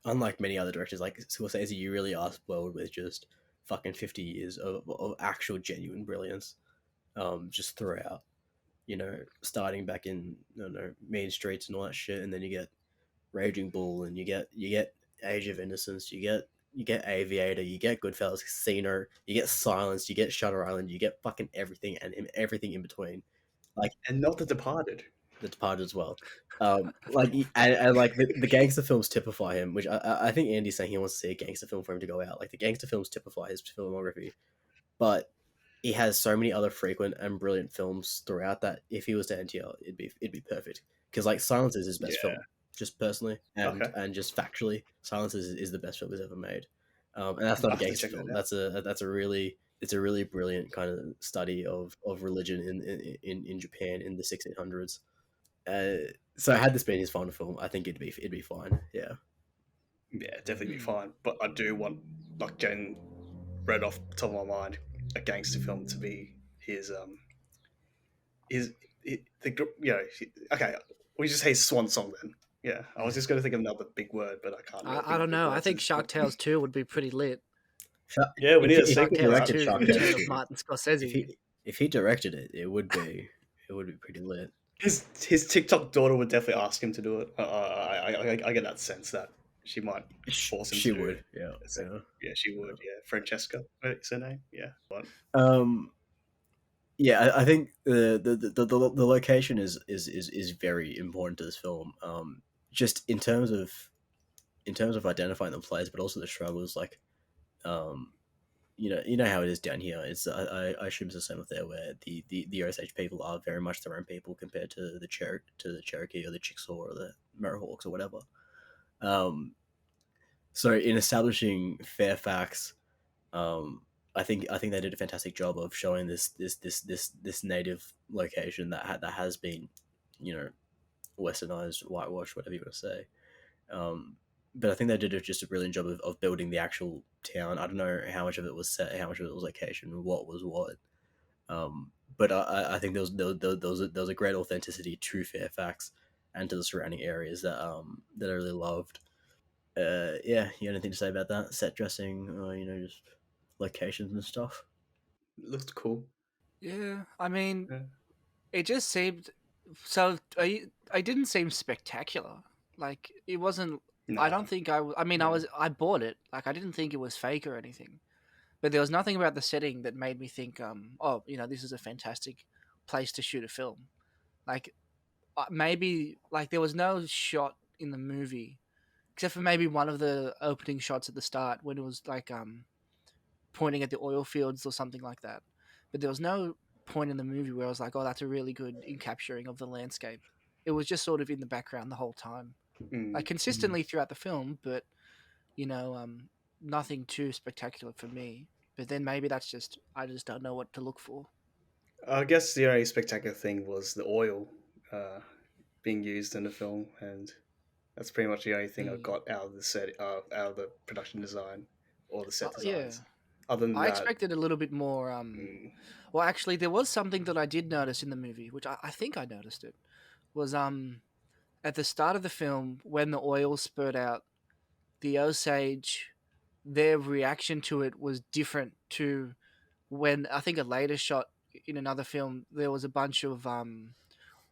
unlike many other directors, like Scorsese, you really are spoiled with just fucking 50 years of actual genuine brilliance, just throughout. Starting back in Mean Streets and all that shit, and then you get Raging Bull, and you get Age of Innocence, you get Aviator, you get Goodfellas, Casino, you get Silence, you get Shutter Island, you get fucking everything and everything in between, and not The Departed. The Departed as well. And like the gangster films typify him, which I think Andy's saying he wants to see a gangster film for him to go out. Like the gangster films typify his filmography, but he has so many other frequent and brilliant films throughout that if he was to NTL, it'd be perfect. Because like Silence is his best film, just personally and just factually, Silence is the best film he's ever made. And that's not a gangster film. That's a really it's a really brilliant kind of study of religion in Japan in the 1600s. So had this been his final film, I think it'd be fine. Yeah. Yeah, definitely be Hmm. fine. But I do want, like Jen read off the top of my mind, a gangster film to be his okay. We just say swan song then. Yeah, I was just going to think of another big word, but I can't really I think of don't big know. I words at think this Shark point. Tales 2 would be pretty lit. Yeah, we need a If Shark sequel he to Tales that. directed 2, Shark Tale Return of 2, Martin Scorsese. if he directed it, it would be pretty lit. His TikTok daughter would definitely ask him to do it. I get that sense that she might force him She to do would, yeah, it. yeah. Yeah, she would. Yeah, Francesca is her name. Yeah, but Um, yeah, I think the location is very important to this film. Just in terms of identifying the place, but also the struggles. Like, um, you know how it is down here. It's I assume it's the same up there, where the Osage people are very much their own people compared to the Cherokee or the Chickasaw or the Merrihawks or whatever. Um, so in establishing Fairfax, um, I think they did a fantastic job of showing this native location that has been, you know, westernized, whitewashed, whatever you want to say. Um, but I think they did just a brilliant job of building the actual town. I don't know how much of it was set, how much of it was location, what was what. But I think there was a great authenticity to Fairfax and to the surrounding areas that I really loved. Yeah, you got anything to say about that? Set dressing, you know, just locations and stuff. it looked cool. Yeah, I mean, Yeah. it just seemed so. I didn't seem spectacular. Like it wasn't. I No. don't think I. I mean, Yeah. I bought it. Like I didn't think it was fake or anything. But there was nothing about the setting that made me think, oh, this is a fantastic place to shoot a film. Like maybe like there was no shot in the movie except for maybe one of the opening shots at the start when it was like pointing at the oil fields or something like that. But there was no point in the movie where I was like, oh, that's a really good encapturing of the landscape. It was just sort of in the background the whole time, like Mm. consistently throughout the film, but you know, nothing too spectacular for me. But then maybe that's just I just don't know what to look for. I guess the only spectacular thing was the oil uh, being used in the film, and that's pretty much the only thing I Mm. got out of the set, out of the production design or the set Yeah, designs. Other than I that, expected a little bit more. mm, Well, actually, there was something that I did notice in the movie, which I think I noticed it was at the start of the film when the oil spurted out, the Osage, their reaction to it was different to when I think a later shot in another film there was a bunch of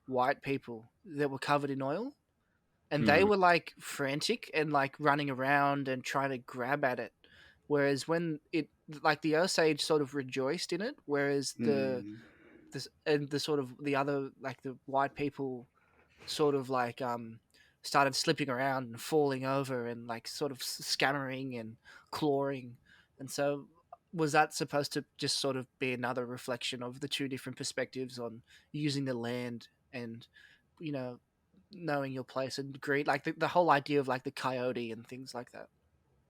white people that were covered in oil and they Mm. were like frantic and like running around and trying to grab at it, whereas when it like the Osage sort of rejoiced in it, whereas mm, the sort of the other like the white people sort of like started slipping around and falling over and like sort of scammering and clawing. And so was that supposed to just sort of be another reflection of the two different perspectives on using the land and you know knowing your place and greed, like the whole idea of like the coyote and things like that.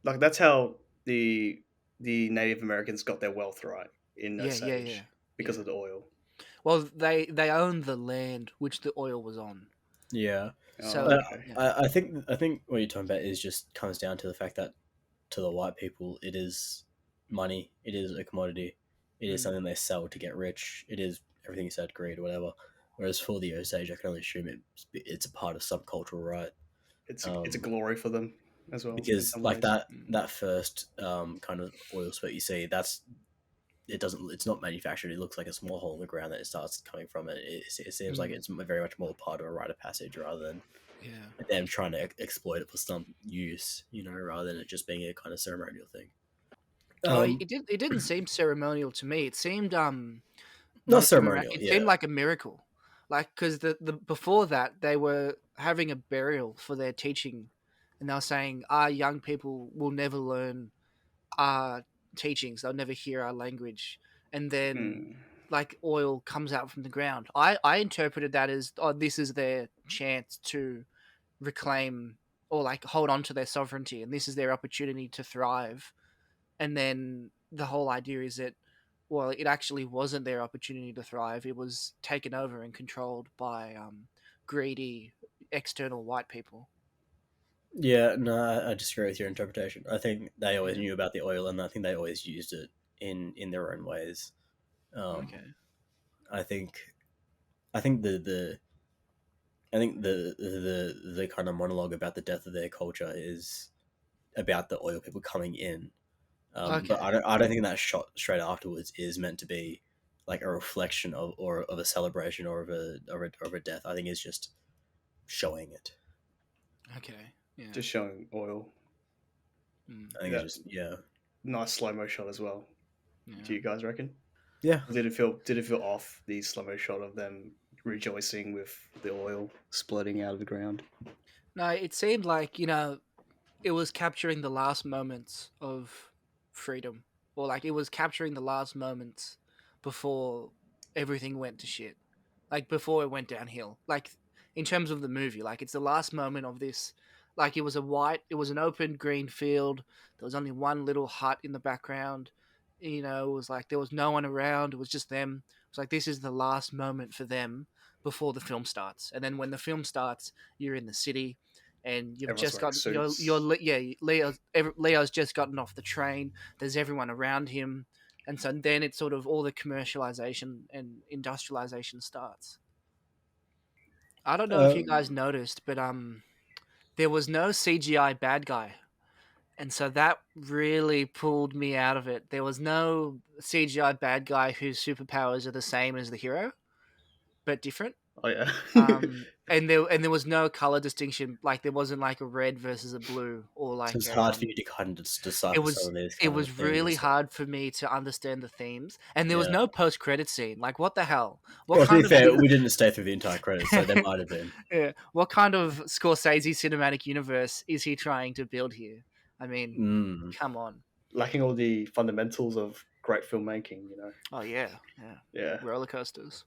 like that's how the Native Americans got their wealth, right, in Yeah. Osage because Yeah. of the oil. Well, they owned the land which the oil was on. Yeah. Oh, So okay. yeah. I think what you're talking about is just comes down to the fact that to the white people it is money, it is a commodity, it is Mm. something they sell to get rich, it is everything you said, greed, whatever. Whereas for the Osage, I can only assume it's a part of subcultural, right? It's a glory for them as well in Because some like ways. Mm. that first kind of oil spurt you see, that's it doesn't it's not manufactured. It looks like a small hole in the ground that it starts coming from. It seems like Mm. it's very much more part of a rite of passage rather than Yeah. them trying to exploit it for some use, you know, rather than it just being a kind of ceremonial thing. Oh, Um, it didn't seem ceremonial to me. It seemed not like ceremonial, it seemed yeah. like a miracle. Like cuz the before that they were having a burial for their teaching and they were saying our young people will never learn our teachings. They'll never hear our language. And then Mm. like oil comes out from the ground. I interpreted that as oh this is their chance to reclaim or like hold on to their sovereignty and this is their opportunity to thrive. And then the whole idea is that well, it actually wasn't their opportunity to thrive. It was taken over and controlled by greedy external white people. Yeah, no, I disagree with your interpretation. I think they always Yeah. knew about the oil, and I think they always used it in their own ways. Okay. I think I think the kind of monologue about the death of their culture is about the oil people coming in. But Okay. I don't think that shot straight afterwards is meant to be like a reflection of a celebration or of a death. I think it's just showing it. Okay. Yeah. Just showing oil. Mm, I think it's That just yeah. nice slow mo shot as well. Do yeah. you guys reckon? Yeah. Or did it feel off, the slow mo shot of them rejoicing with the oil splurting out of the ground? No, it seemed like it was capturing the last moments of freedom, or like it was capturing the last moments before everything went to shit, like before it went downhill. Like in terms of the movie, like it's the last moment of this. Like it was an open green field. There was only one little hut in the background. It was like there was no one around. It was just them. It was like this is the last moment for them before the film starts. And then when the film starts, you're in the city and you've Everyone's just wearing got your suits. yeah Leo's just gotten off the train. There's everyone around him, and so then it's sort of all the commercialization and industrialization starts. I don't know if you guys Um, noticed, but there was no CGI bad guy, and so that really pulled me out of it. There was no CGI bad guy whose superpowers are the same as the hero but different. Oh yeah. And there was no color distinction. Like there wasn't like a red versus a blue or so like it's a hard for you to kind of it decipher some was of these it kind of was themes and really stuff. hard for me to understand the themes, and there was Yeah. no post credit scene. Like what the hell? What Well, to be kind of fair, we didn't stay through the entire credits, so there might have been. yeah, what kind of Scorsese cinematic universe is he trying to build here? I mean, Mm. come on. Lacking all the fundamentals of great filmmaking, you know. Oh yeah, yeah. Yeah. Roller coasters.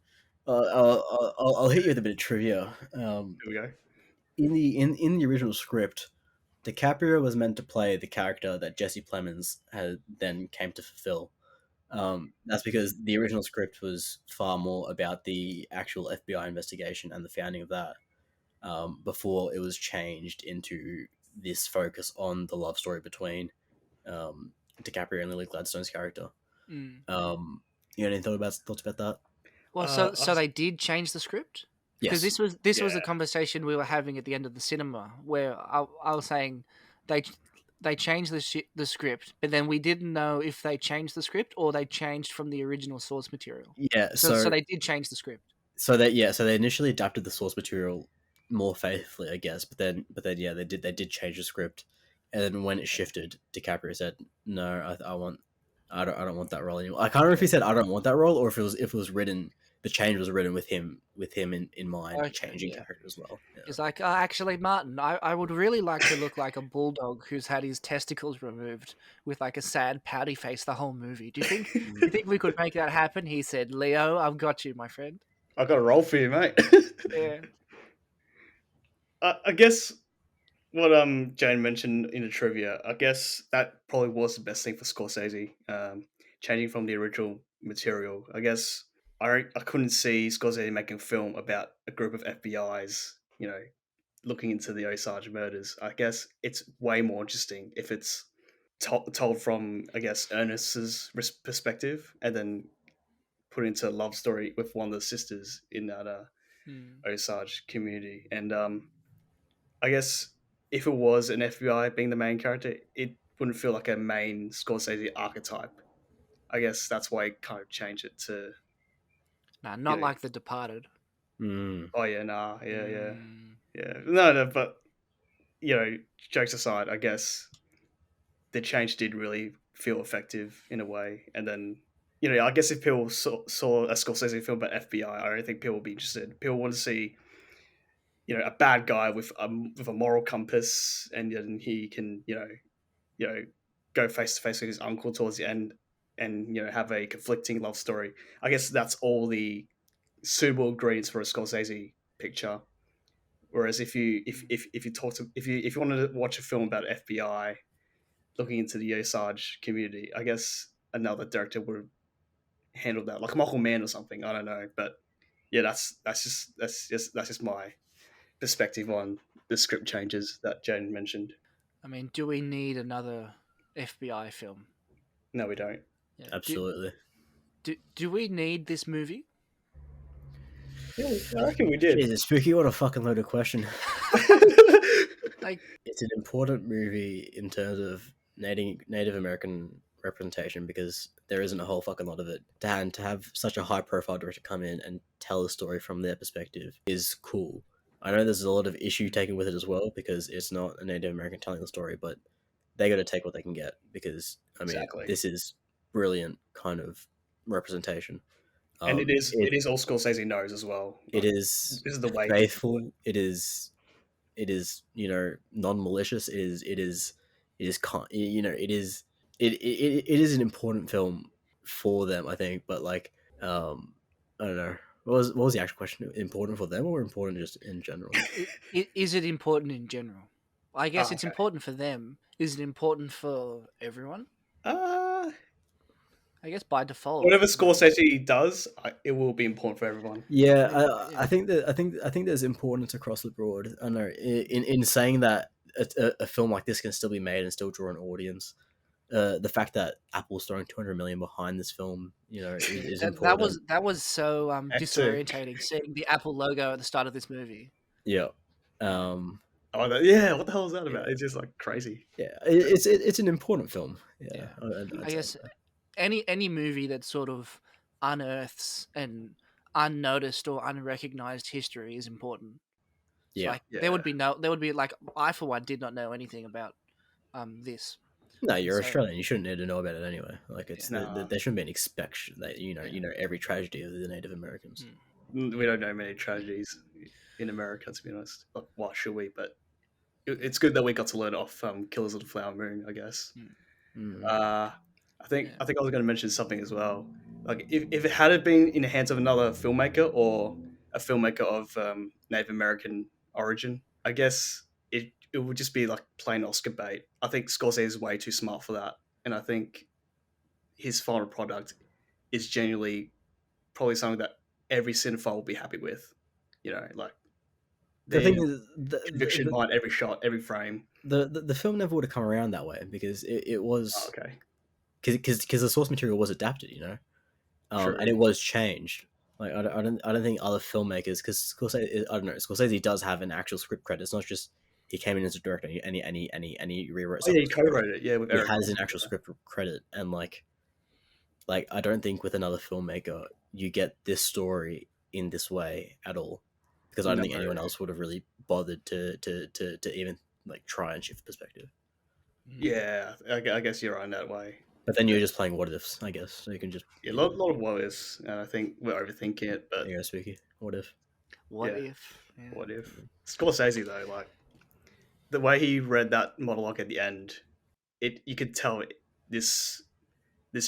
I'll hit you with a bit of trivia. Here we go. In the original script, DiCaprio was meant to play the character that Jesse Plemons had then came to fulfill. That's because the original script was far more about the actual FBI investigation and the founding of that, before it was changed into this focus on the love story between DiCaprio and Lily Gladstone's character. Mm. You got any thoughts about that? Well, so they did change the script because Yes. this was Yeah. a conversation we were having at the end of the cinema where I was saying they they changed the script, but then we didn't know if they changed the script or they changed from the original source material. Yeah. So they did change the script. So they initially adapted the source material more faithfully, I guess, but then yeah, they did change the script, and then when it shifted, DiCaprio said, "No, I don't want that role anymore." I can't remember if he said, "I don't want that role," or if it was written. The change was written with him in mind, Okay, changing yeah. character as well. Yeah. He's like, actually, Martin, I would really like to look like a bulldog who's had his testicles removed with like a sad pouty face the whole movie. Do you think we could make that happen? He said, Leo, I've got you, my friend. I got a role for you, mate. Yeah. I guess what Jane mentioned in the trivia, I guess that probably was the best thing for Scorsese, changing from the original material. I guess I couldn't see Scorsese making a film about a group of FBI's, looking into the Osage murders. I guess it's way more interesting if it's told from, I guess, Ernest's perspective, and then put into a love story with one of the sisters in that Hmm. Osage community. And I guess if it was an FBI being the main character, it wouldn't feel like a main Scorsese archetype. I guess that's why it kind of changed it to, Nah, you not know, like The Departed. oh yeah, nah, yeah, Mm. yeah. No, but jokes aside, I guess the change did really feel effective in a way. And then, I guess if people saw a Scorsese film about FBI, I don't think people would be interested. People want to see, a bad guy with a moral compass, and then he can, you know, go face to face with his uncle towards the end, and have a conflicting love story. I guess that's all the suitable ingredients for a Scorsese picture. Whereas if you talk to if you wanted to watch a film about FBI looking into the Osage community, I guess another director would handled that, like Michael Mann or something. I don't know, but yeah, that's just my perspective on the script changes that Jen mentioned. I mean, do we need another FBI film? No, we don't. Yeah. Absolutely. Do we need this movie? Yeah, I reckon we did. Jesus, Spooky, what a fucking loaded question. Like, It's an important movie in terms of Native American representation because there isn't a whole fucking lot of it. And to have such a high profile director come in and tell a story from their perspective is cool. I know there's a lot of issue taken with it as well because it's not a Native American telling the story, but they got to take what they can get because I mean Exactly. this is brilliant kind of representation. And it is all Scorsese knows as well. It Like, is this is the way faithful. It is non-malicious. It is it is an important film for them, I think. But like I don't know, what was the actual question? Important for them or important just in general? is it important in general? I guess it's okay. important for them. Is it important for everyone? Uh, I guess by default. whatever Scorsese does, it will be important for everyone. Yeah, Yeah. I think that I think there's importance across the board. I know in saying that a film like this can still be made and still draw an audience. The fact that Apple's throwing 200 million behind this film, is important. That was so Hectic. disorientating seeing the Apple logo at the start of this movie. Yeah. Oh, yeah. What the hell is that about? Yeah. It's just like crazy. Yeah, it's an important film. Yeah, I guess any movie that sort of unearths an unnoticed or unrecognized history is important. So Yeah. like there would be like I for one did not know anything about this. No, you're So- Australian. You shouldn't need to know about it anyway. Like it's Yeah. there shouldn't be an expectation that you know every tragedy of the Native Americans. We don't know many tragedies in America, to be honest. Like, why should we? But it's good that we got to learn off Killers of the Flower Moon, I guess. Mm. I think I was going to mention something as well. Like if it had been in the hands of another filmmaker or a filmmaker of Native American origin, I guess it would just be like plain Oscar bait. I think Scorsese is way too smart for that, and I think his final product is genuinely probably something that every cinephile will be happy with. You know, like The thing is, conviction behind every shot, every frame. the film never would have come around that way because it was okay. Because the source material was adapted, and it was changed. Like I don't think other filmmakers, because Scorsese, I don't know, Scorsese does have an actual script credit. It's not just he came in as a director and he rewrote. Oh yeah, he co-wrote it. Yeah, with he Eric. has an actual script credit, and like I don't think with another filmmaker you get this story in this way at all, because I don't think anyone else would have really bothered to even like try and shift perspective. Yeah, I guess you're right in that way. But then you're just playing what ifs, I guess. So you can just a lot of what ifs, and I think we're overthinking it. But yeah, Spooky. What if? What if? Yeah. What if? Scorsese though, like the way he read that monologue at the end, you could tell this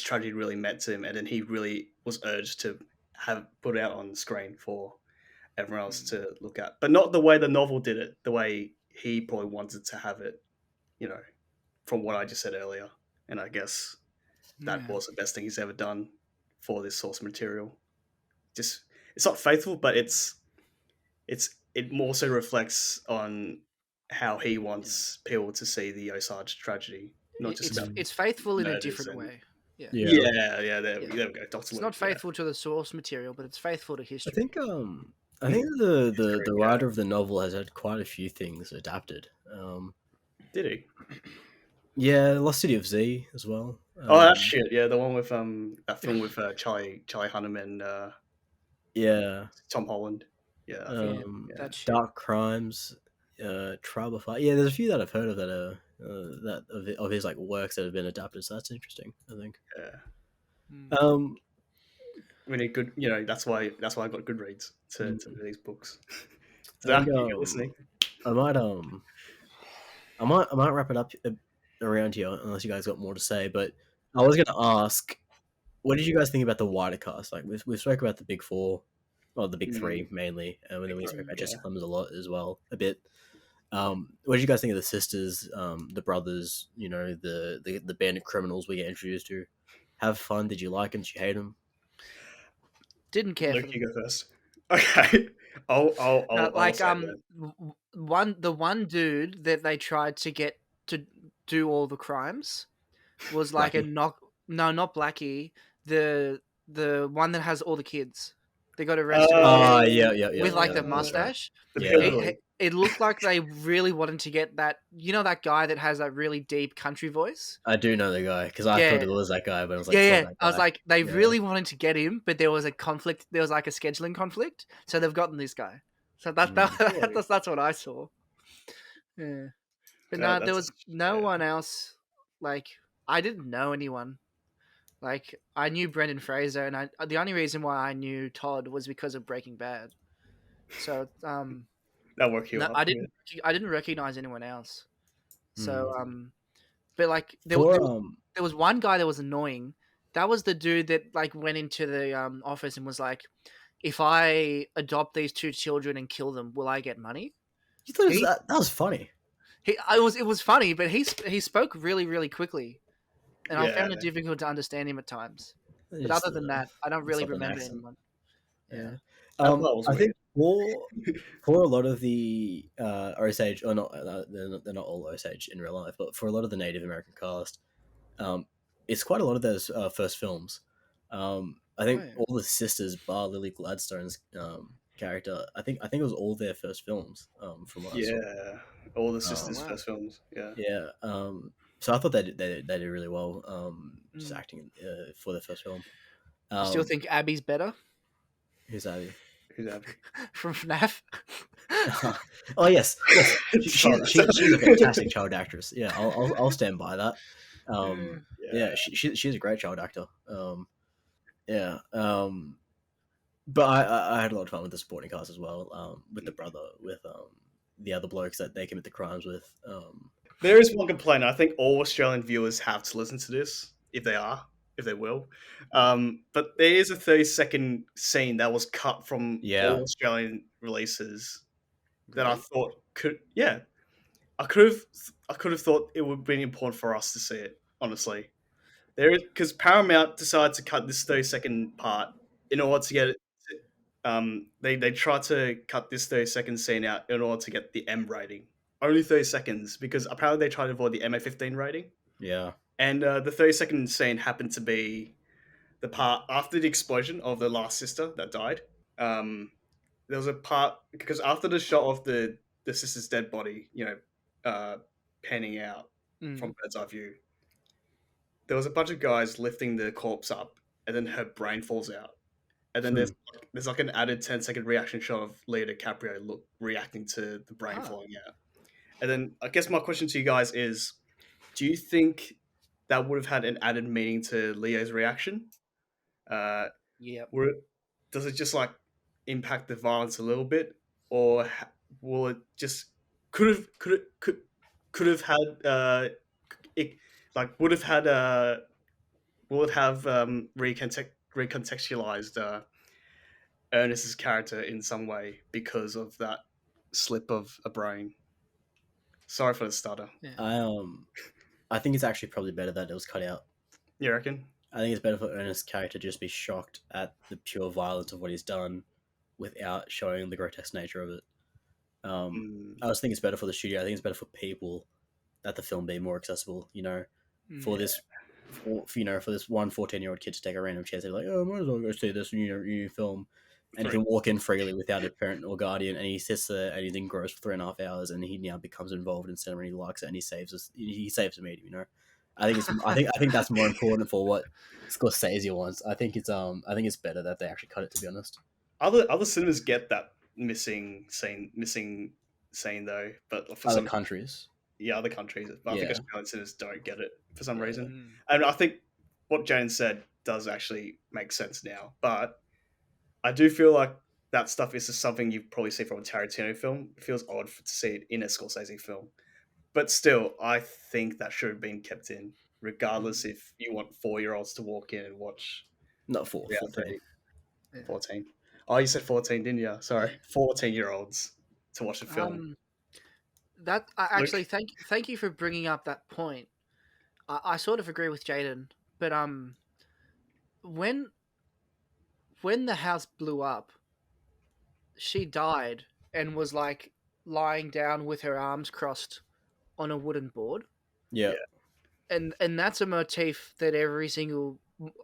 tragedy really meant to him, and then he really was urged to have put it out on screen for everyone else to look at, but not the way the novel did it. The way he probably wanted to have it, from what I just said earlier, and I guess that was the best thing he's ever done for this source material. Just it's not faithful, but it more so reflects on how he wants people to see the Osage tragedy, not just it's faithful in a different way. Yeah. There we go. It's not faithful to the source material, but it's faithful to history. I think the writer of the novel has had quite a few things adapted. Did he? Yeah, Lost City of Z as well. That shit. Yeah, the one with that film with Charlie Hunnam and Tom Holland. Yeah, that shit. Dark Crimes, Trial by Fire. Yeah, there's a few that I've heard of that are of his like works that have been adapted. So that's interesting. I think. Yeah. We need good. That's why I got Goodreads to read these books. Zach, you're listening. I might wrap it up around here unless you guys got more to say. But I was going to ask, what did you guys think about the wider cast? Like we spoke about the big four, well, the big three mainly, and then we spoke about Jesse Plemons a lot as well, a bit. What did you guys think of the sisters, the brothers? The bandit criminals we get introduced to? Have fun? Did you like them? Did you hate them? Didn't care Luke, for them. you go first. Okay, I'll Like say that. the one dude that they tried to get to do all the crimes was like a Blackie. no, not Blackie, the one that has all the kids. They got arrested again Oh, Uh, with like the that's right. mustache. the Yeah. hillbilly. It looked like they really wanted to get that, that guy that has that really deep country voice. I do know the guy because I thought Yeah. it was that guy, but I was like, Yeah, it's not yeah. that I was guy. like, they Yeah. really wanted to get him, but there was a conflict. There was like a scheduling conflict, so they've gotten this guy. So that's what I saw. Yeah, but no, there That's was no one else. Like, I didn't know anyone. Like, I knew Brendan Fraser, and the only reason why I knew Todd was because of Breaking Bad. So that work you no, up. Yeah. I didn't recognize anyone else. So Mm. but like For there was one guy that was annoying. That was the dude that like went into the office and was like, "If I adopt these two children and kill them, will I get money?" you thought He that was funny. it was funny, but he spoke really really quickly, and I Yeah. found it difficult to understand him at times. But Just other than that, I don't really Southern remember accent. anyone. Yeah. Yeah. That part was I think weird. for a lot of the Osage, or not, they're not all Osage in real life, but for a lot of the Native American cast, it's quite a lot of those first films. I Oh, think yeah. all the sisters, bar Lily Gladstone's character, I think it was all their first films. From what I saw. Yeah, all the Oh sisters' Um, wow. first films. Yeah. yeah. So I thought they did really well. Just Mm. acting for their first film. You still think Abby's better Who's Abby? Who's happy? from FNAF? Oh yes, yes. Sorry. She's a fantastic child actress. Yeah, I'll stand by that. Yeah. Yeah, she's a great child actor. Yeah. But I had a lot of fun with the supporting cast as well. With the brother, with the other blokes that they commit the crimes with. There is one complaint. I think all Australian viewers have to listen to this, if they will. But there is a 30-second scene that was cut from Yeah, all Australian releases that I Really? thought yeah, I could have thought it would have been important for us to see it. Honestly, there is because Paramount decided to cut this 30-second part in order to get it. They tried to cut this 30-second scene out in order to get the M rating. Only 30 seconds because apparently they tried to avoid the MA15 rating. yeah. And the 30-second scene happened to be the part after the explosion of the last sister that died. Um, there was a part because after the shot of the sister's dead body, panning out from Mm. bird's eye view, there was a bunch of guys lifting the corpse up, and then her brain falls out. And then Hmm. there's like an added 10-second reaction shot of Leonardo Caprio reacting to the brain Ah. falling out. And then I guess my question to you guys is, do you think that would have had an added meaning to Leo's reaction? Uh, Yep. does it just like impact the violence a little bit, or will it just could have had it like would have had will it have recontextualized Ernest's character in some way because of that slip of a brain? Sorry for the stutter. Yeah. I think it's actually probably better that it was cut out. You reckon? I think it's better for Ernest's character to just be shocked at the pure violence of what he's done, without showing the grotesque nature of it. I just think it's better for the studio. I think it's better for people that the film be more accessible. For Yeah. this, for this 14-year-old kid to take a random chance, they're like, oh, I might as well go see this new film, and he can walk in freely without a parent or guardian, and he sits there and he's engrossed for 3.5 hours, and he now becomes involved in cinema, and he likes it, and he saves us. He saves the medium. I think that's more important for what Scorsese wants. I think it's better that they actually cut it. To be honest, Other cinemas get that missing scene though, but for other some countries, other countries, but I think yeah, Australian cinemas don't get it for some reason. Mm. And I think what Jane said does actually make sense now, but I do feel like that stuff is just something you probably see from a Tarantino film. It feels odd to see it in a Scorsese film, but still, I think that should have been kept in, regardless if you want 4-year-olds to walk in and watch not 14. 14. Oh, you said 14, didn't you? Sorry, 14-year-olds to watch the film. That I Luke? actually thank you for bringing up that point. I sort of agree with Jaden, but when when the house blew up, she died and was like lying down with her arms crossed on a wooden board. Yeah. And that's a motif that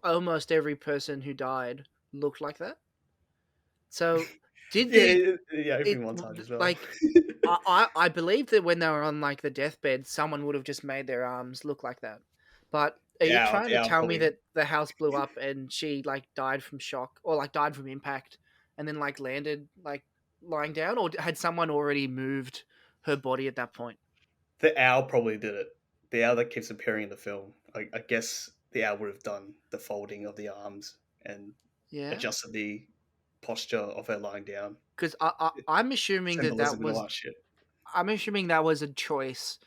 almost every person who died looked like that. So did the Yeah, opening it montage as well. like I believe that when they were on like the deathbed, someone would have just made their arms look like that. But are you trying to the owl tell me probably. that the house blew up and she like died from shock or like died from impact and then like landed like lying down, or had someone already moved her body at that point? The owl probably did it. The owl that keeps appearing in the film. I guess the owl would have done the folding of the arms and Yeah, adjusted the posture of her lying down. because I'm assuming Symbolism and all that shit. I'm assuming that was a choice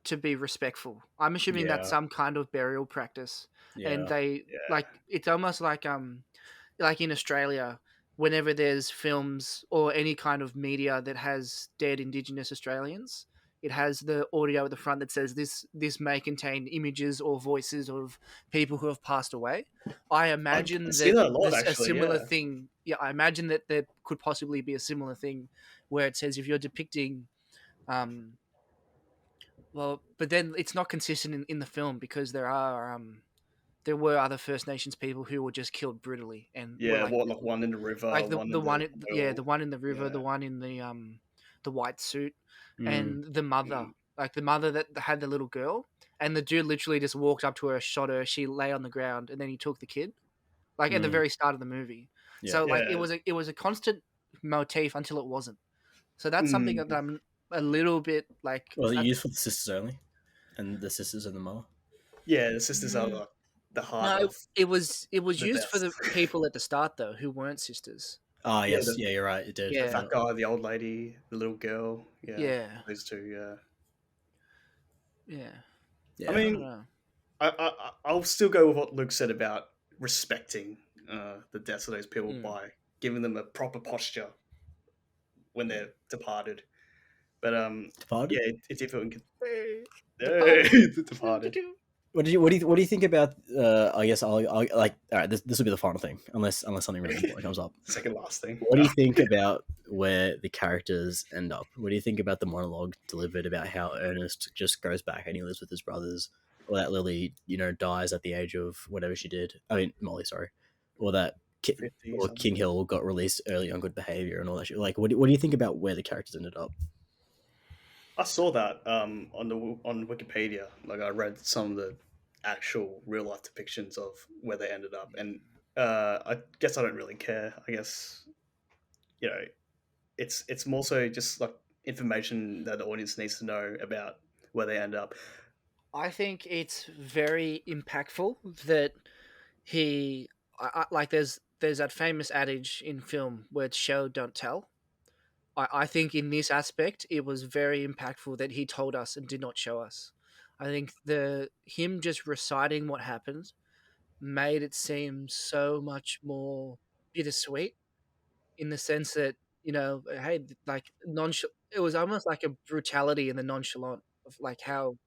to be respectful. I'm assuming that's Yeah. some kind of burial practice, and Yeah. they Yeah. like it's almost like in Australia, whenever there's films or any kind of media that has dead Indigenous Australians, it has the audio at the front that says this may contain images or voices of people who have passed away. I I imagine see that that a lot, there's a actually. similar Yeah. thing. Yeah, I imagine that there could possibly be a similar thing where it says if you're depicting um well, but then it's not consistent in the film because there were other First Nations people who were just killed brutally and were Yeah. What, like one in the river, like one the in one the yeah, well. the one in the river, Yeah. the one in the white suit, Mm. and the mother, like the mother that had the little girl, and the dude literally just walked up to her, shot her, she lay on the ground, and then he took the kid, like at the Mm. very start of the movie. Yeah. So like Yeah. it was a constant motif until it wasn't. So that's something Mm. that I'm a little bit like. Was it used for the sisters only, and the sisters and the mother? Yeah, the sisters are the heart No, of it was the used for death. the people at the start though who weren't sisters. Ah, Yeah, yes. Yeah, you're right. It did. the Yeah, fat guy, the old lady, the little girl. Yeah, yeah, those two. Yeah. yeah. I Yeah. I don't mean, know. I'll still go with what Luke said about respecting the deaths of those people Mm. by giving them a proper posture when they're departed. But Departed. yeah, it's different. Departed. The departed. What do you think about? I guess I'll like. All right, this will be the final thing, unless something really important comes up. Second last thing. What do you think about where the characters end up? What do you think about the monologue delivered about how Ernest just goes back and he lives with his brothers, or that Lily, dies at the age of whatever she did? I mean, Molly, sorry, or that 50 or something. King Hill got released early on good behavior and all that shit. Like, what do you think about where the characters ended up? I saw that on Wikipedia. Like I read some of the actual real life depictions of where they ended up, and I guess I don't really care. I guess you know it's more so just like information that the audience needs to know about where they end up. I think it's very impactful that like there's that famous adage in film where it's show don't tell. I think in this aspect it was very impactful that he told us and did not show us. I think the him just reciting what happened made it seem so much more bittersweet in the sense that hey, like it was almost like a brutality in the nonchalant of like how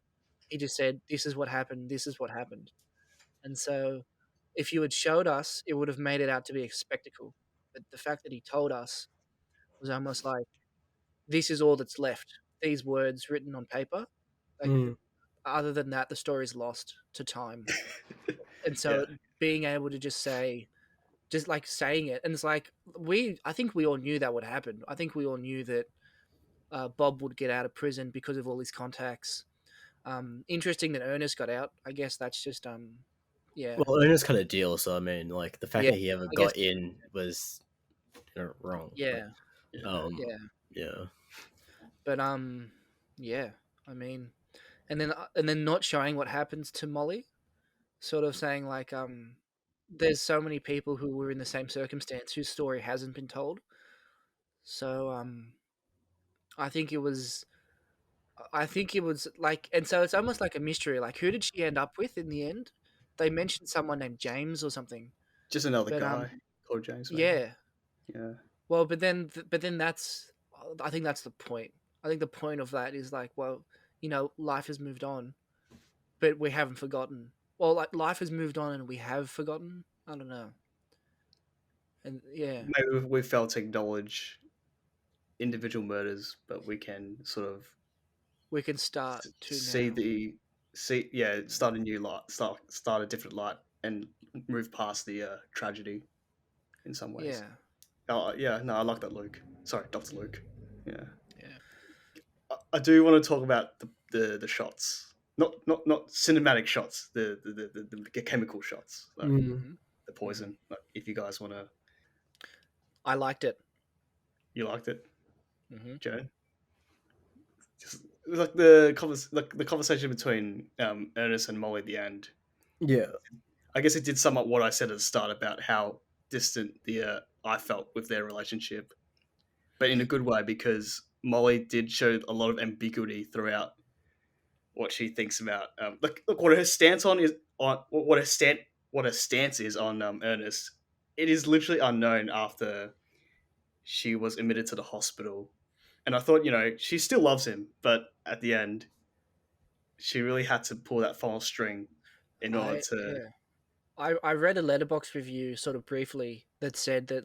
he just said, "This is what happened. This is what happened." And so, if you had showed us, it would have made it out to be a spectacle. But the fact that he told us was almost like, "This is all that's left." These words written on paper. Like, other than that, the story's lost to time. And Yeah, so, being able to just say, just like saying it, and it's like I think we all knew that would happen. I think we all knew that Bob would get out of prison because of all his contacts. Interesting that Ernest got out. I guess that's just yeah, Well, Ernest cut a deal, so I mean, like the fact yeah. that he ever I guess got in was wrong. yeah, Um, yeah. yeah. But yeah. I mean, and then not showing what happens to Molly, sort of saying like there's so many people who were in the same circumstance whose story hasn't been told. So I think it was like, and so it's almost like a mystery. Like, who did she end up with in the end? They mentioned someone named James or something, just another but guy called James. Maybe. yeah. Yeah. Well, but then that's, I think that's the point. I think the point of that is like, well, life has moved on, but we haven't forgotten. Well, like life has moved on and we have forgotten. I don't know. And yeah, maybe we failed to acknowledge individual murders, but we can sort of we can start to see now. start a new light, start a different light, and move past the tragedy in some ways. Yeah, Oh yeah, no, I like that, Luke. Sorry, Doctor Luke. Yeah, yeah. I do want to talk about the shots, not cinematic shots, the chemical shots, like Mm. Hmm. the poison. Like, if you guys want to, I liked it. you liked it, Hmm. Joe. Just like the conversation between Ernest and Molly at the end. Yeah. I guess it did sum up what I said at the start about how distant the I felt with their relationship, but in a good way because Molly did show a lot of ambiguity throughout what she thinks about. Look what her stance on is on what her stance is on Ernest. It is literally unknown after she was admitted to the hospital, and I thought she still loves him, but at the end she really had to pull that final string in order I to. Yeah. I read a letterbox review sort of briefly that said that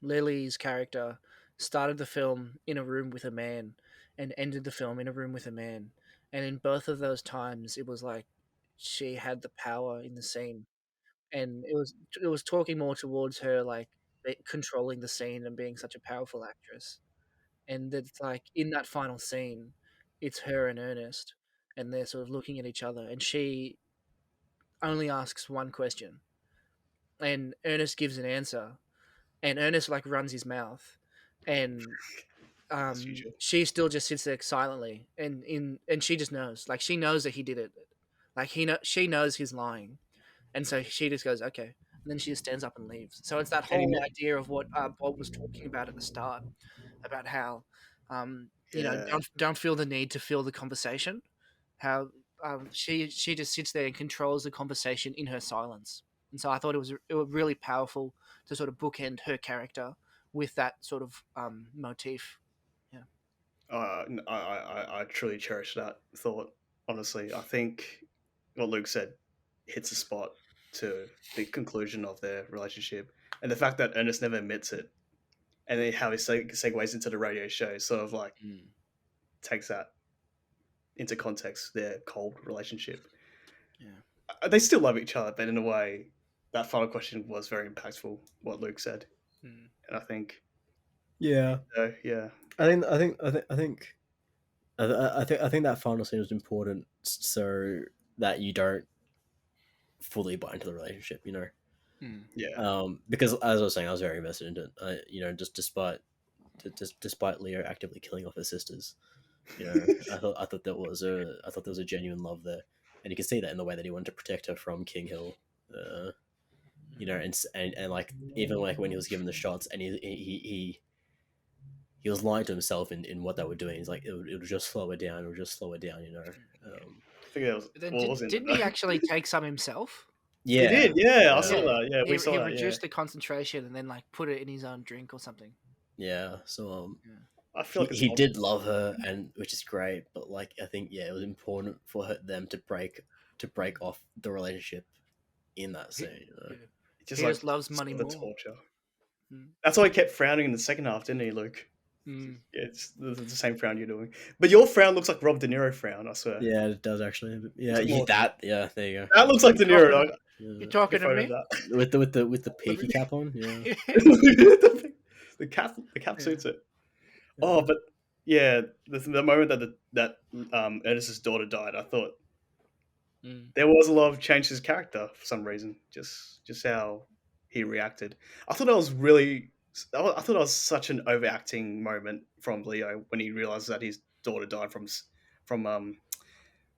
Lily's character started the film in a room with a man and ended the film in a room with a man, and in both of those times it was like she had the power in the scene, and it was talking more towards her like controlling the scene and being such a powerful actress, and that it's like in that final scene, it's her and Ernest, and they're sort of looking at each other, and she only asks one question and Ernest gives an answer, and Ernest like runs his mouth, and As usual. she still just sits there silently, and she just knows, like she knows that he did it, like she knows he's lying, and so she just goes okay, and then she just stands up and leaves. So it's that And whole idea of what Bob was talking about at the start, about how yeah, don't feel the need to fill the conversation, how she just sits there and controls the conversation in her silence. And so I thought it was really powerful to sort of bookend her character with that sort of motif. Yeah. I truly cherish that thought. Honestly, I think what Luke said hits a spot to the conclusion of their relationship, and the fact that Ernest never admits it, and then how he segues into the radio show, sort of like Mm. takes that into context. Their cold relationship. Yeah. They still love each other, but in a way, that final question was very impactful. What Luke said, Mm. and I think, Yeah. yeah, I think that final scene was important so that you don't fully buy into the relationship, you know. Mm. yeah, Because as I was saying, I was very invested in it. Just despite Leo actively killing off his sisters, I thought there was a genuine love there, and you can see that in the way that he wanted to protect her from King Hill. Uh, and like even like when he was given the shots, and he was lying to himself in what they were doing. He's like, it would just slow it down. It would just slow it down, you know. Yeah. I think that was But then what was in it didn't he though. actually take some himself? He Yeah, did, yeah. I saw Yeah. yeah, that. Yeah, He we he saw that. Yeah, reduced the concentration and then like put it in his own drink or something. yeah. So Yeah. I feel like it's he did love her, and which is great. But like I think it was important for them to break off the relationship in that He, scene. You know? yeah. just He like just loves sort money of the more. torture. Mm. That's why he kept frowning in the second half, didn't he, Luke? Mm. Yeah, it's the same frown you're doing, but your frown looks like Rob De Niro frown. I swear. Yeah, it does actually. Yeah, It's more- Yeah, there you go. That looks like De Niro. Like, You Yeah. talking get to photo of me? that. With the peaky cap on. Yeah, The cap Yeah. suits it. Yeah. Oh, but yeah, the moment that Ernest's daughter died, I thought Mm. there was a lot of change to his character for some reason. Just how he reacted. I thought that was really. I thought that was such an overacting moment from Leo when he realized that his daughter died from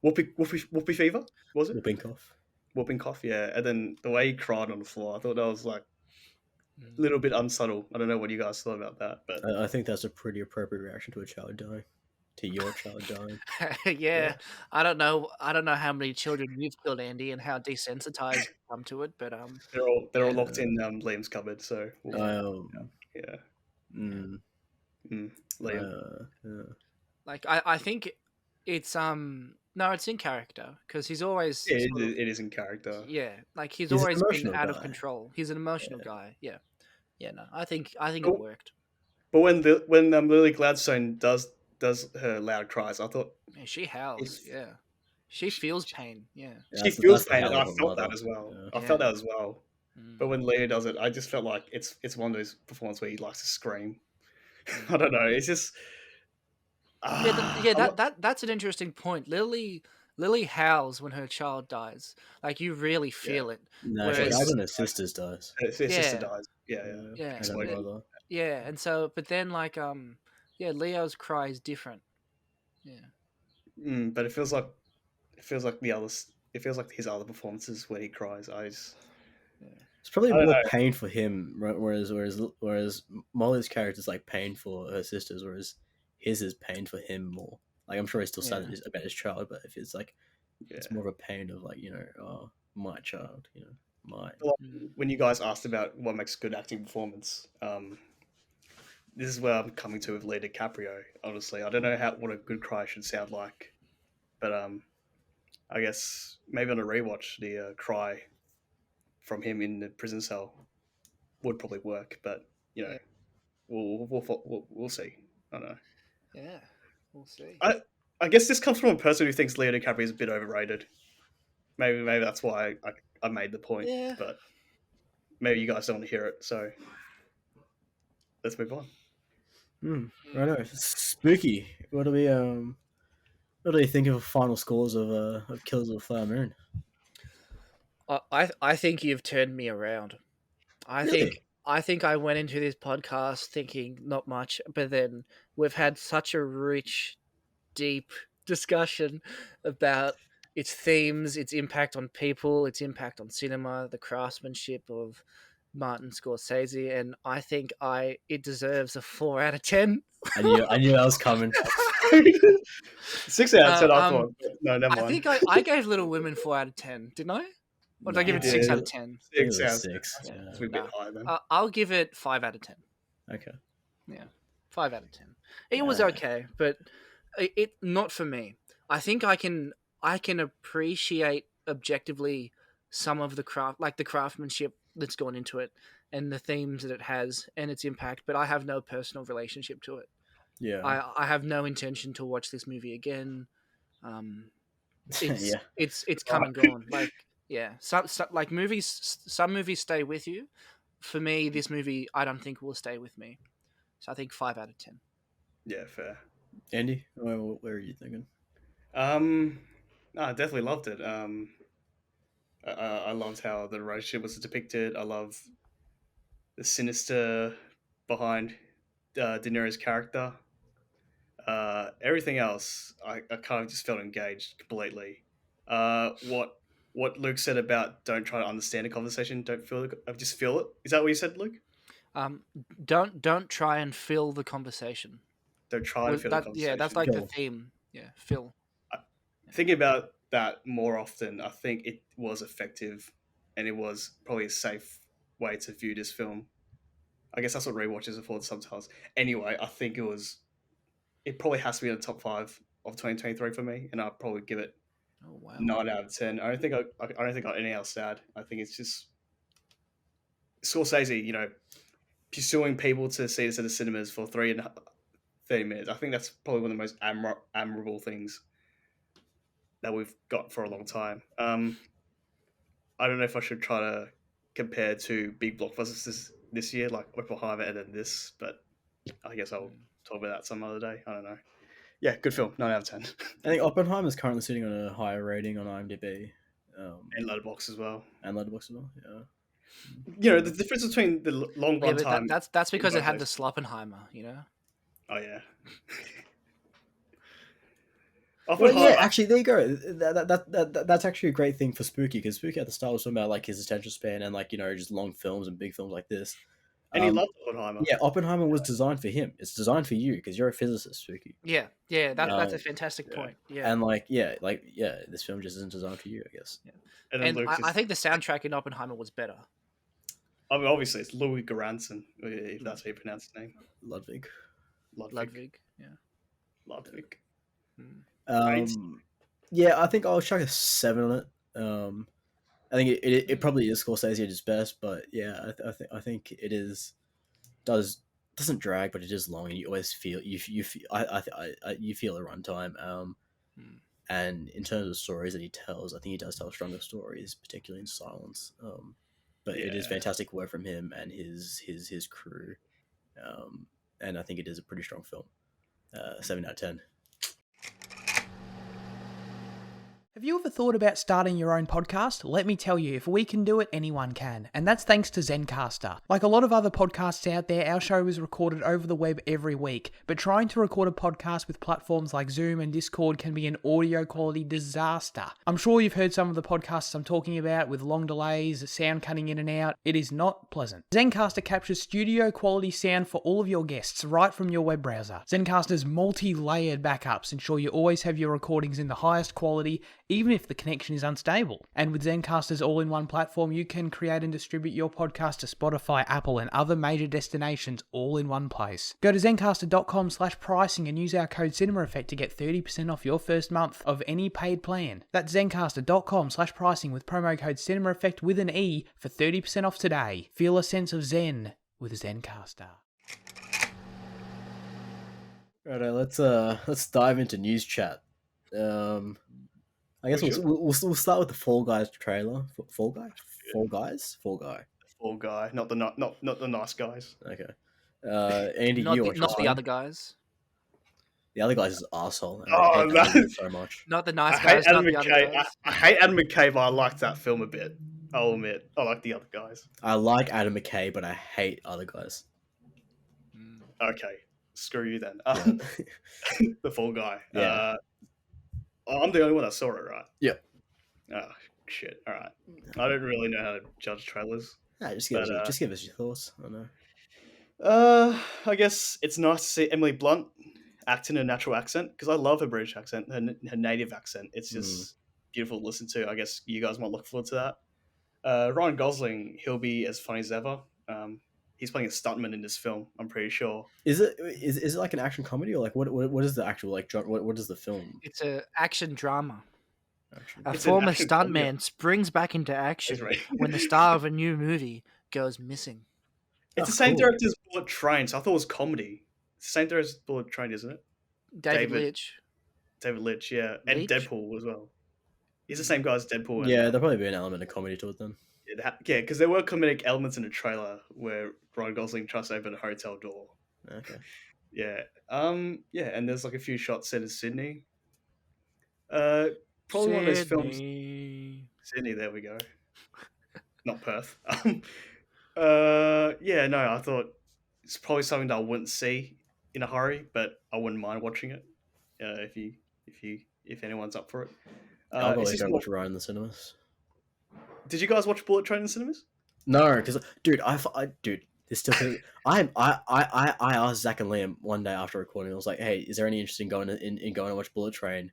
whoopee fever, was it? whooping cough. Whooping cough, yeah. And then the way he cried on the floor, I thought that was like a Mm. little bit unsubtle. I don't know what you guys thought about that, but I think that's a pretty appropriate reaction to a child dying, to your child dying. Yeah, yeah, I don't know. I don't know how many children you've killed, Andy, and how desensitized you come to it. But they're all yeah, locked in Liam's cupboard, so Um, yeah. mm, Liam. yeah. like I think it's no, it's in character because he's always Yeah, sort of it is in character. yeah, like he's He's an always been emotional out of guy. control. He's an emotional Yeah. guy. Yeah, Yeah, no, I think it But, worked. but when Lily Gladstone does her loud cries, I thought Yeah, she howls. it's Yeah, she feels pain. Yeah, Yeah, she that's feels the pain, and hell I of a felt that mother. as well. Yeah. I yeah. felt that as well. But Mm, when Leo does it, I just felt like it's one of those performances where he likes to scream. I mm. don't know. It's just Yeah, I'm not, that's an interesting point. Lily howls when her child dies. Like you really yeah. feel it. No, she Well, his dies Whereas, when sister her sister's dies. dies. His sister yeah, dies. Yeah, yeah. Yeah, yeah, and her Exploded. brother. yeah, and so, but then like yeah, Leo's cry is different. Yeah, But it feels like it feels like his other performances when he cries. yeah, It's probably I don't more know. pain for him, right? Whereas Molly's character's like pain for her sisters, whereas his is pain for him more. Like I'm sure he's still sad yeah, about his child, but if it's like Yeah. it's more of a pain of like oh, my child, mine. Like, mm, when you guys asked about what makes a good acting performance, this is where I'm coming to with Leonardo DiCaprio. Honestly, I don't know what a good cry should sound like, but I guess maybe on a rewatch, the cry from him in the prison cell would probably work. But you know, yeah, we'll see. I don't know. yeah. We'll see. I I guess this comes from a person who thinks Leonardo DiCaprio is a bit overrated. Maybe that's why I made the point, Yeah. but maybe you guys don't want to hear it. So let's move on. Right on. Spooky. What do you think of the final scores of Killers of the Flower Moon? I think you've turned me around. Really? I think I went into this podcast thinking not much, but then we've had such a rich, deep discussion about its themes, its impact on people, its impact on cinema, the craftsmanship of Martin Scorsese, and I think it deserves a 4 out of 10. I knew that was coming. 6 out of 10, I Um, thought. No, never I mind. think I gave Little Women 4 out of 10, didn't I? Or did I Nah, give You it six did out of ten? I think it 6 was out of 10. six. Yeah, It's Yeah. a bit no. higher then. I'll give it 5 out of 10. Okay. Yeah, 5 out of 10. It was Uh, okay, but it not for me. I think I can appreciate objectively some of the craft, like the craftsmanship that's gone into it, and the themes that it has, and its impact. But I have no personal relationship to it. yeah. I have no intention to watch this movie again. Um, it's Yeah. it's come and Right. gone. Like yeah, like movies. Some movies stay with you. For me, this movie I don't think will stay with me. So I think 5 out of 10. Yeah, fair. Andy, where are you thinking? No, I definitely loved it. I loved how the relationship was depicted. I love the sinister behind De Niro's character. Everything else, I kind of just felt engaged completely. What Luke said about don't try to understand a conversation, don't feel it, just feel it. Is that what you said, Luke? Um, don't try and fill the conversation. Don't try to With feel the that, yeah, that's conversation. like the Phil. theme. Yeah, fill. I, Thinking about that more often, I think it was effective, and it was probably a safe way to view this film. I guess that's what rewatches are for sometimes. Anyway, I think it was. It probably has to be in the top 5 of 2023 for me, and I'd probably give it Oh wow. 9 out of 10. I don't think I got anything else to add. I think it's just Scorsese, pursuing people to see this at the cinemas for 30 minutes. I think that's probably one of the most admirable things that we've got for a long time. I don't know if I should try to compare two big blockbusters this year, like Oppenheimer and then this, but I guess I'll talk about that some other day. I don't know. Yeah, good film. 9 out of 10. I think Oppenheimer is currently sitting on a higher rating on IMDb, And Letterboxd as well. and Letterboxd as well. Yeah. The difference between the long Yeah, run but time. that's because it had the places. Sloppenheimer. You know. Oh yeah. Well, yeah, Oppenheimer. actually, there you go. That's actually a great thing for Spooky, because Spooky at the start was talking about like his attention span and like just long films and big films like this. And he loved Oppenheimer. Yeah, Oppenheimer was designed for him. It's designed for you because you're a physicist, Spooky. Yeah, yeah, that's a Um, fantastic yeah. point. Yeah, And this film just isn't designed for you, I guess. And then and Luke I think the soundtrack in Oppenheimer was better. I mean, obviously, it's Louis Göransson, if that's how you pronounce his name. Ludwig. Ludwig. Yeah. Ludwig. Yeah, I think I'll chuck a 7 on it. I think it probably is Scorsese at his best, but yeah, I think it is. doesn't drag, but it is long, and you always feel you feel you feel the runtime. And in terms of stories that he tells, I think he does tell stronger stories, particularly in silence. But it is fantastic work from him and his crew, and I think it is a pretty strong film. 7 out of 10. Have you ever thought about starting your own podcast? Let me tell you, if we can do it, anyone can. And that's thanks to Zencastr. Like a lot of other podcasts out there, our show is recorded over the web every week. But trying to record a podcast with platforms like Zoom and Discord can be an audio quality disaster. I'm sure you've heard some of the podcasts I'm talking about with long delays, sound cutting in and out. It is not pleasant. Zencastr captures studio quality sound for all of your guests right from your web browser. Zencastr's multi-layered backups ensure you always have your recordings in the highest quality, even if the connection is unstable. And with Zencastr's all-in-one platform, you can create and distribute your podcast to Spotify, Apple, and other major destinations all in one place. Go to zencastr.com/pricing and use our code CinemaEffect to get 30% off your first month of any paid plan. That's zencastr.com/pricing with promo code CinemaEffect with an E for 30% off today. Feel a sense of Zen with Zencastr. Righto, let's dive into news chat. I guess we'll start with the Fall Guys trailer. Fall Guy, Fall Guy, not the nice guys. Okay, Andy, Not you the other guys. The other guy's an asshole. Oh, I hate so much. Not the nice I guys. hate Adam Not the other McKay. guys. I hate Adam McKay, but I liked that film a bit. I'll admit, I like the other guys. I like Adam McKay, but I hate other guys. Okay, screw you then. The Fall Guy. Yeah. I'm the only one that saw it, right? Yep. Oh shit! All right. I don't really know how to judge trailers. Nah, just give us your thoughts. I know. I guess it's nice to see Emily Blunt act in a natural accent because I love her British accent, her native accent. It's just beautiful to listen to. I guess you guys might look forward to that. Ryan Gosling, he'll be as funny as ever. He's playing a stuntman in this film. I'm pretty sure. Is it like an action comedy or like what is the actual like what is the film? It's an action drama. A It's former an action comedy. stuntman springs back into action when the star of a new movie goes missing. It's the same director as Bullet Train, so I thought it was comedy. It's the same director as Bullet Train, isn't it? David Leitch. David Leitch, yeah. And Leitch? Deadpool as well. He's the same guy as Deadpool. Yeah, there'll probably be an element of comedy to it then. Yeah, because there were comedic elements in the trailer where Ryan Gosling tries to open a hotel door. Okay. Yeah. Yeah, and there's like a few shots set in Sydney. Probably one of those films. Sydney, there we go. Not Perth. Yeah, no, I thought it's probably something that I wouldn't see in a hurry, but I wouldn't mind watching it. If anyone's up for it. I'll probably go watch Ryan in the cinemas. Did you guys watch Bullet Train in cinemas? No, because dude, there's still. I asked Zach and Liam one day after recording. I was like, "Hey, is there any interest in going to watch Bullet Train?"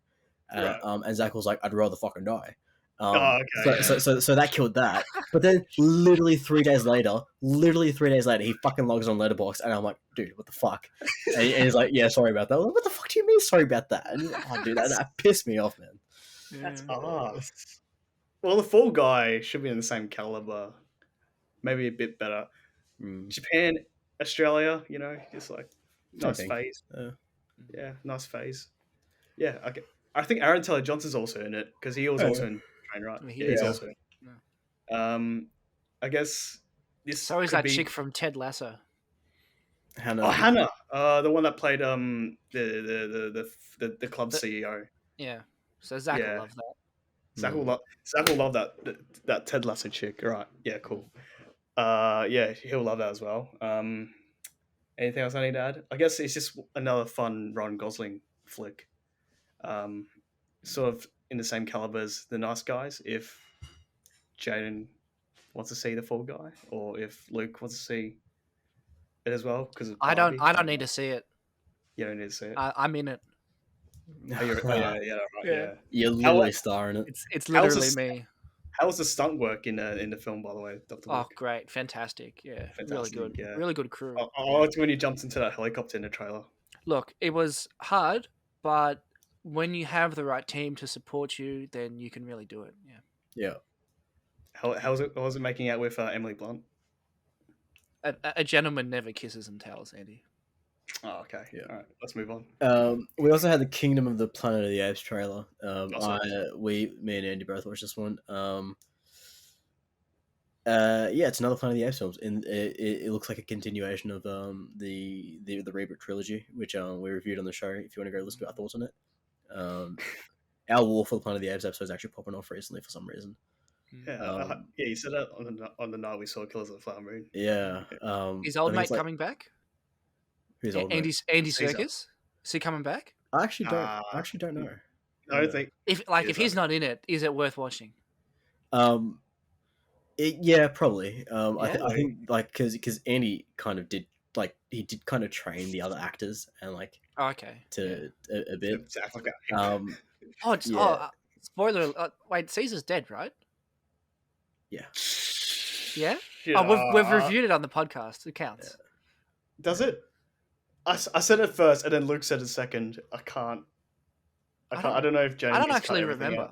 Right. And Zach was like, "I'd rather fucking die." Okay. So that killed that. But then, literally 3 days later, he fucking logs on Letterboxd, and I'm like, "Dude, what the fuck?" And he's like, "Yeah, sorry about that." I'm like, what the fuck do you mean, sorry about that? And dude, that pissed me off, man. That's arse. Well, the Fall Guy should be in the same caliber, maybe a bit better. Japan, Australia, just like nice phase. Yeah, nice phase. Yeah, okay. I think Aaron Taylor Johnson's also in it because he was also in Train, right? He's also in it. I guess this. So is that chick from Ted Lasso. Hannah. Oh, Hannah, the one that played the club CEO. Yeah. So Zach will love that. Zach will love that Ted Lasso chick. Right. Yeah, cool. Yeah, he'll love that as well. Anything else I need to add? I guess it's just another fun Ryan Gosling flick. Sort of in the same caliber as The Nice Guys, if Jaden wants to see The Fall Guy, or if Luke wants to see it as well. Because I don't need to see it. You don't need to see it. I'm in it. Yeah. You're literally starring it. It's literally me. How was the stunt work in the film, by the way, Dr. Oh, Luke? great. Fantastic. Yeah. Fantastic, Really good. yeah. Really good crew. I liked when you jumped into that helicopter in the trailer. Look, it was hard, but when you have the right team to support you, then you can really do it. Yeah. Yeah. How was it making out with Emily Blunt? A gentleman never kisses and tells, Andy. Oh, okay. Yeah. All right, let's move on. We also had the Kingdom of the Planet of the Apes trailer. Also- Me and Andy both watched this one. Yeah, it's another Planet of the Apes film, and it looks like a continuation of the reboot trilogy, which we reviewed on the show. If you want to go listen to our thoughts on it, our War for the Planet of the Apes episode is actually popping off recently for some reason. Yeah, you said that on the night we saw Killers of the Flower Moon. Yeah. Is I old think mate it's like- coming back? Who's old mate? Andy Caesar. Serkis? Is he coming back? I actually don't know. I don't think. If he's not in it, is it worth watching? Yeah, probably. I Yeah? think like because Andy kind of did he did kind of train the other actors and like Oh, okay. to a bit. It's Africa. Yeah. Spoiler! Wait, Caesar's dead, right? Yeah. Yeah. Yeah. We've reviewed it on the podcast. It counts. Does it? I said it first, and then Luke said it second. I can't. I don't know if James. I don't actually remember.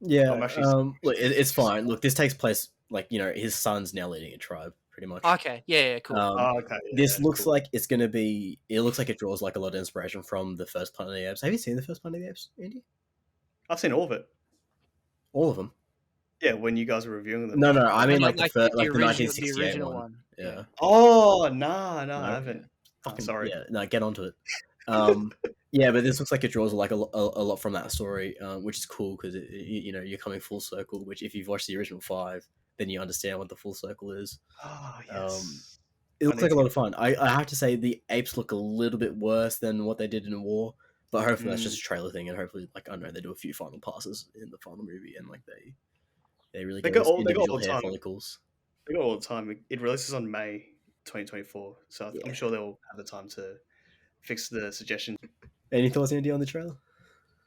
Yeah. I'm actually- Look, it's fine. Look, this takes place his son's now leading a tribe, pretty much. Okay. Yeah. Cool. Okay. This looks cool. like it's gonna be. It looks like it draws like a lot of inspiration from the first Planet of the Apes. Have you seen the first Planet of the Apes, Andy? I've seen all of it. All of them? Yeah, when you guys were reviewing them. No. I mean like the first, the the original, 1968 original one. one. Yeah. Oh no, I haven't. Fucking, sorry. Yeah, no, get onto it. Yeah, but this looks like it draws like a lot from that story, which is cool because you're coming full circle. Which if you've watched the original 5, then you understand what the full circle is. Oh yes. It looks like a lot of fun. I have to say the apes look a little bit worse than what they did in War, but hopefully that's just a trailer thing, and hopefully I don't know, they do a few final passes in the final movie, and like they really They get got all- those they got all individual the hair time. follicles. They got all the time. It releases on May 2024, so Yeah. I'm sure they'll have the time to fix the suggestion. Any thoughts, Andy, on the trailer?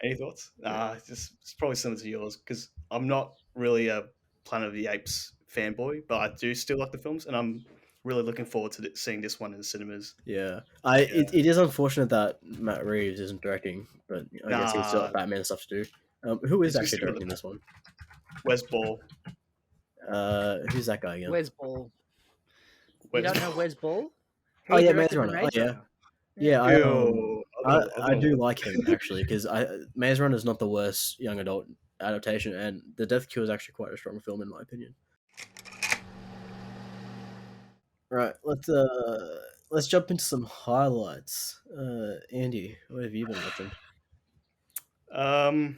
Any thoughts? Yeah. It's probably similar to yours because I'm not really a Planet of the Apes fanboy, but I do still like the films, and I'm really looking forward to seeing this one in the cinemas. Yeah, it is unfortunate that Matt Reeves isn't directing, but I guess he's got Nah. Batman stuff to do. Who is He's actually still got directing this one? Where's Ball? Who's that guy again? Where's Ball? Where's You don't know Where's Ball? Oh, He yeah, directed Maze the Runner. Oh, yeah. Runner. Yeah, Ew. I do like him actually because Maze Runner is not the worst young adult adaptation, and The Death Cure is actually quite a strong film in my opinion. Right, let's jump into some highlights. Andy, what have you been watching?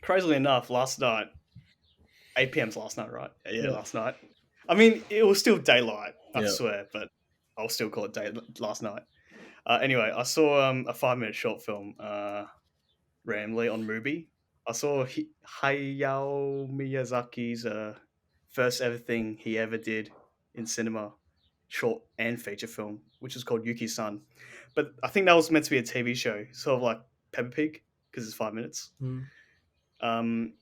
Crazily enough, last night, 8 p.m.'s last night, right? Yeah, Yeah. last night. I mean, it was still daylight, I Yeah. swear, but I'll still call it day last night. Anyway, I saw a 5-minute short film randomly on Mubi. I saw Hayao Miyazaki's first ever thing he ever did in cinema, short and feature film, which is called Yuki-san. But I think that was meant to be a TV show, sort of like Peppa Pig, because it's 5 minutes. I don't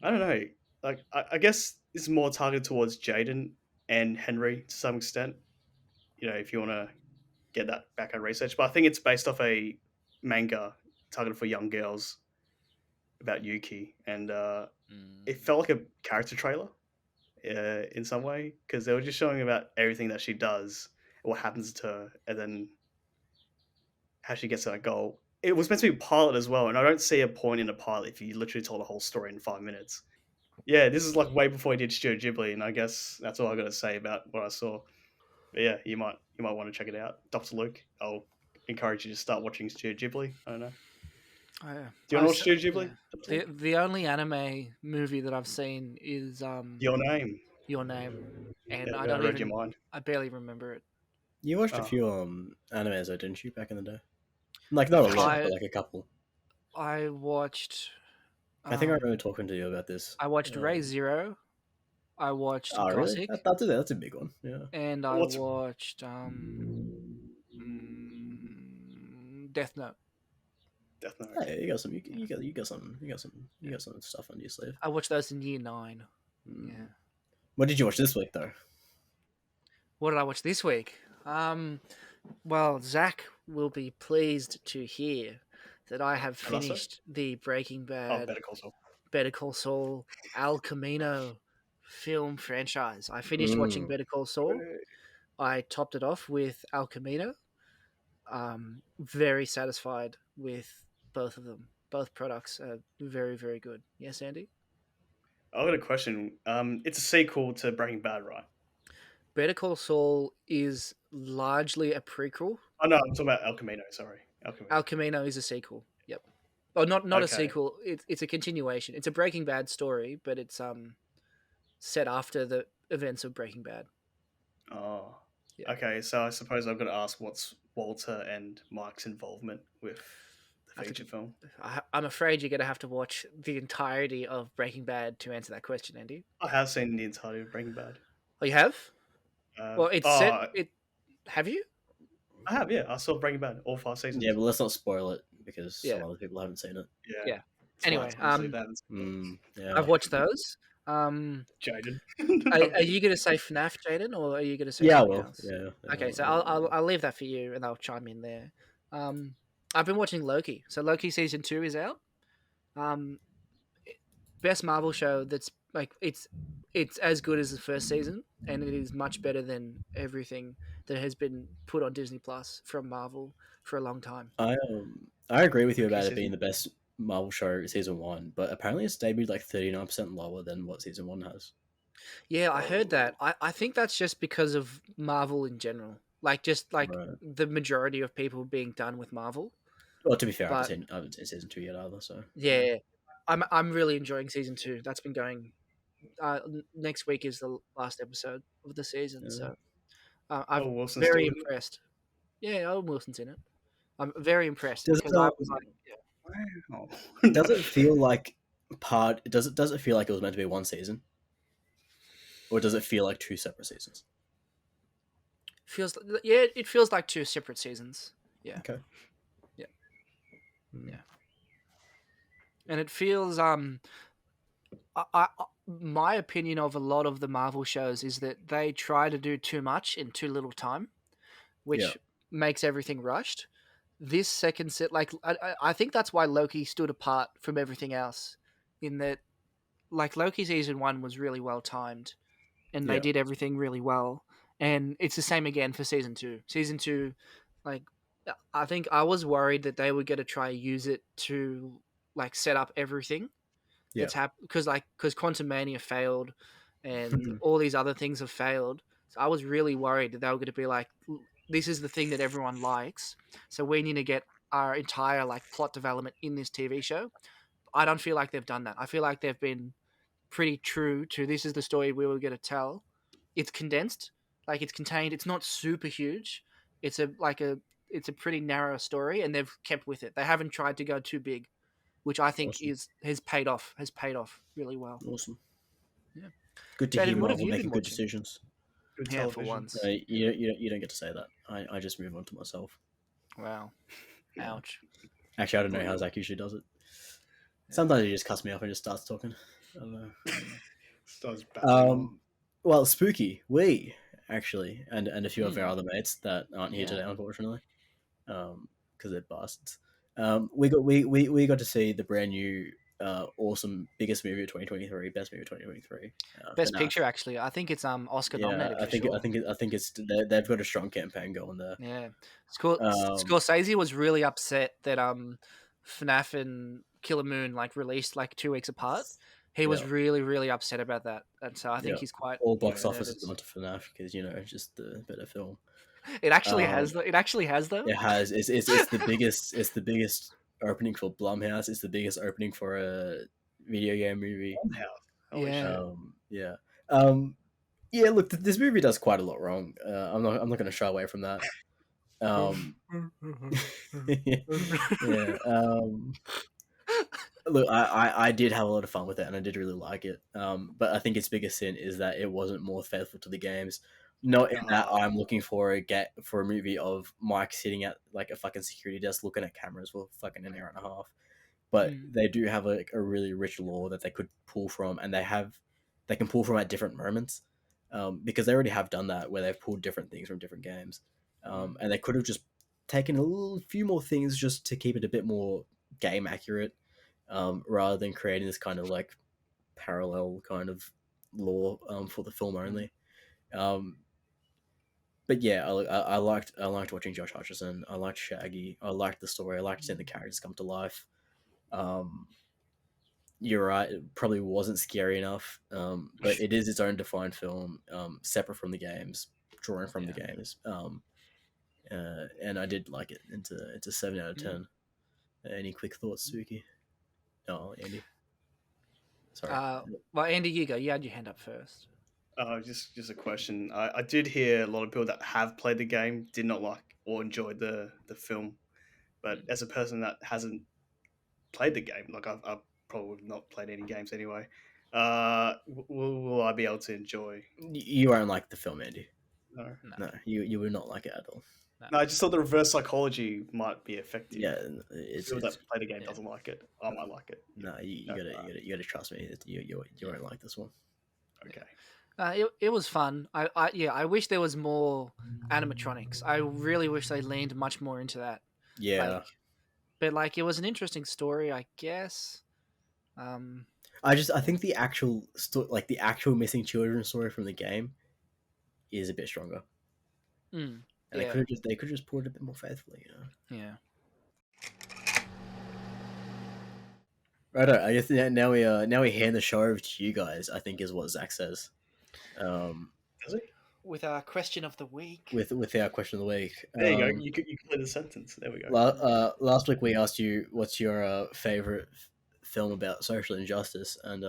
know. Like, I guess it's more targeted towards Jaden and Henry to some extent. You know, if you want to get that background research, but I think it's based off a manga targeted for young girls about Yuki, and it felt like a character trailer in some way because they were just showing about everything that she does, what happens to her, and then how she gets to that goal. It was meant to be a pilot as well, and I don't see a point in a pilot if you literally told a whole story in 5 minutes. Yeah, this is like way before he did Studio Ghibli, and I guess that's all I got to say about what I saw. But yeah, you might want to check it out, Dr. Luke. I'll encourage you to start watching Studio Ghibli. I don't know. Oh, yeah. Do you want to watch Studio Ghibli? Yeah. The only anime movie that I've seen is Your Name. Your Name, and Yeah, I don't read even. your mind. I barely remember it. You watched a Oh. few animes, though, didn't you, back in the day? Like not a lot, but like a couple. I watched. I think I remember talking to you about this. I watched Ray Zero. I watched Oh, really? Gothic, That's a big one. Yeah. and I What's- watched Death Note. Death Note. Hey, you got some stuff under your sleeve. I watched those in year 9. Mm. Yeah. What did you watch this week, though? What did I watch this week? Well, Zach will be pleased to hear that I have And also- finished the Breaking Oh, Bad, Better Call Saul. Better Call Saul, Al Camino film franchise. I finished watching Mm. Better Call Saul. I topped it off with El Camino. Very satisfied with both of them. Both products are very, very good. Yes, Andy? I got a question. It's a sequel to Breaking Bad, right? Better Call Saul is largely a prequel. Oh no, I'm talking about El Camino. Sorry, El Camino. El Camino is a sequel. Yep. Oh, not a Okay. sequel. It's a continuation. It's a Breaking Bad story, but it's set after the events of Breaking Bad. Oh, Yeah. okay. So I suppose I've got to ask, what's Walter and Mike's involvement with the feature film? I'm afraid you're going to have to watch the entirety of Breaking Bad to answer that question, Andy. I have seen the entirety of Breaking Bad. Oh, you have? Well, it's set. Have you? I have, yeah. I saw Breaking Bad, all 5 seasons. Yeah, but let's not spoil it because some Yeah. other people haven't seen it. Yeah. It's Anyway, nice to see that. Yeah. I've watched those. Jaden. Are you going to say FNAF, Jaden, or are you going to say Yeah, something well, else? yeah. Okay, so I'll leave that for you, and I'll chime in there. I've been watching Loki. So Loki season 2 is out. Best Marvel show that's like it's as good as the first season, and it is much better than everything that has been put on Disney Plus from Marvel for a long time. I agree with you about Okay, it being the best Marvel show season 1, but apparently it's debuted like 39% lower than what season 1 has. Yeah, I heard that. I think that's just because of Marvel in general. Like just like Right. the majority of people being done with Marvel. Well, to be fair, But- I haven't seen season 2 yet either. So Yeah, I'm really enjoying season 2. That's been going. Next week is the last episode of the season, Yeah. so I'm Oh, Wilson's very still in it? impressed. Yeah, Owen Wilson's in it. I'm very impressed Does because it, I was like, Wow. does it feel like does it feel like it was meant to be one season, or does it feel like 2 separate seasons? it feels like 2 separate seasons. Yeah. Okay. Yeah. Hmm. Yeah. And it feels my opinion of a lot of the Marvel shows is that they try to do too much in too little time, which Yeah. makes everything rushed. This second set, like I think that's why Loki stood apart from everything else, in that like Loki season 1 was really well timed, and they Yeah. did everything really well. And it's the same again for season 2. Season 2, like I think I was worried that they were going to try use it to like set up everything that's happened because Quantum Mania failed, and all these other things have failed. So I was really worried that they were going to be like, this is the thing that everyone likes, so we need to get our entire like plot development in this TV show. I don't feel like they've done that. I feel like they've been pretty true to this is the story we were going to tell. It's condensed, like it's contained. It's not super huge. It's a pretty narrow story, and they've kept with it. They haven't tried to go too big, which I think Awesome. has paid off really well. Awesome. Yeah. Good to Jaden, hear what have Marvel you making been good watching? decisions. Good Yeah, for television. once. You don't get to say that. I just move on to myself. Wow. Ouch. Actually, I don't know how Zach usually does it. Sometimes he just cuts me off and just starts talking. I don't know. Starts battling Well, Spooky, we actually, and a few of our Hmm. other mates that aren't here Yeah. today, unfortunately, because they're bastards. We got to see the brand new, awesome, biggest movie of 2023, best movie of 2023, Best FNAF. picture, actually. I think it's Oscar nominated. I For think sure. I think it's they've got a strong campaign going there. Yeah, Scorsese was really upset that FNAF and Killer Moon like released like 2 weeks apart. He was Yeah. really, really upset about that, and so I think Yeah. he's quite All box office has nervous. gone to FNAF because it's just the better film. It actually has. It actually has though. It has. It's the biggest. It's the biggest opening for Blumhouse. It's the biggest opening for a video game movie. Holy Yeah. shit. Yeah. Look, this movie does quite a lot wrong. I'm not going to shy away from that. Yeah. Look, I did have a lot of fun with it, and I did really like it. But I think its biggest sin is that it wasn't more faithful to the games. Not in that I'm looking for a movie of Mike sitting at like a fucking security desk looking at cameras for fucking an hour and a half. But they do have a really rich lore that they could pull from, and they can pull from at different moments. Because they already have done that where they've pulled different things from different games. And they could have just taken a few more things just to keep it a bit more game accurate, rather than creating this kind of like parallel kind of lore for the film only. but yeah, I liked watching Josh Hutcherson. I liked Shaggy. I liked the story. I liked seeing the characters come to life. You're right. It probably wasn't scary enough, but it is its own defined film, separate from the games, drawing from the games. And I did like it. Into 7 out of 10. Any quick thoughts, Spooky? Oh, Andy. Sorry. Well, Andy, you go. You had your hand up first. Just a question. I did hear a lot of people that have played the game did not like or enjoyed the film, but as a person that hasn't played the game, like I've probably not played any games anyway, will I be able to enjoy? You won't like the film, Andy. No, No, you would not like it at all. no. I just thought the reverse psychology might be effective. Yeah, People that play the game doesn't like it. I might like it. No, you gotta trust me. You won't like this one. Okay. It was fun. I wish there was more animatronics. I really wish they leaned much more into that. Yeah. But it was an interesting story, I guess. I think the actual the actual missing children story from the game is a bit stronger. And they could just put it a bit more faithfully, Yeah. Right. I guess now we hand the show over to you guys. I think is what Zach says. Does it? With our question of the week. With our question of the week. There you go. You can play the sentence. There we go. Last week we asked you what's your favorite film about social injustice, and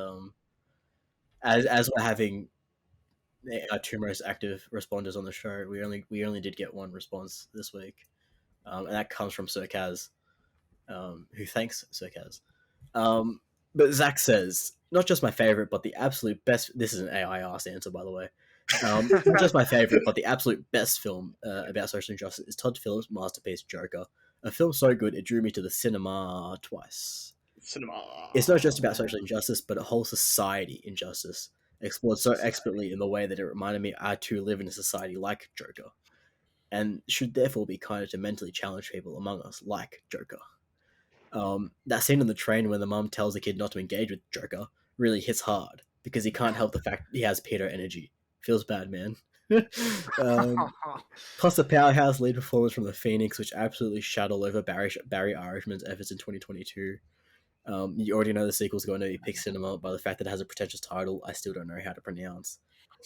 as we're having our two most active responders on the show, we only did get one response this week, and that comes from Sir Kaz, who thanks Sir Kaz. But Zach says, not just my favorite, but the absolute best. This is an AI asked answer, by the way. Not just my favorite, but the absolute best film about social injustice is Todd Phillips' masterpiece Joker, a film so good it drew me to the cinema twice. It's not just about social injustice, but a whole society injustice, explored so expertly in the way that it reminded me I too live in a society like Joker, and should therefore be kinder to mentally challenged people among us like Joker. That scene on the train when the mum tells the kid not to engage with Joker really hits hard because he can't help the fact he has Peter energy. Feels bad, man. Plus the powerhouse lead performance from the Phoenix, which absolutely shut all over Barry Irishman's efforts in 2022. You already know the sequel's going to be picked cinema by the fact that it has a pretentious title I still don't know how to pronounce.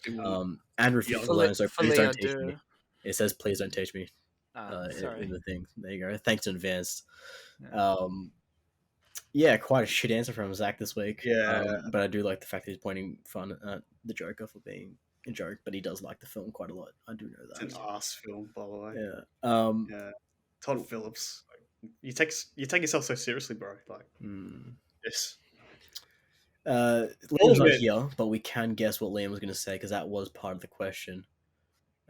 And refuse to learn, so please don't teach me. It says please don't teach me in the thing. There you go. Thanks in advance. Quite a shit answer from Zach this week. But I do like the fact that he's pointing fun at the Joker for being a joke, but he does like the film quite a lot. I do know that. It's an ass film, by the way. Yeah. Todd Phillips. You take yourself so seriously, bro. Like, yes. Liam's not here, but we can guess what Liam was going to say because that was part of the question.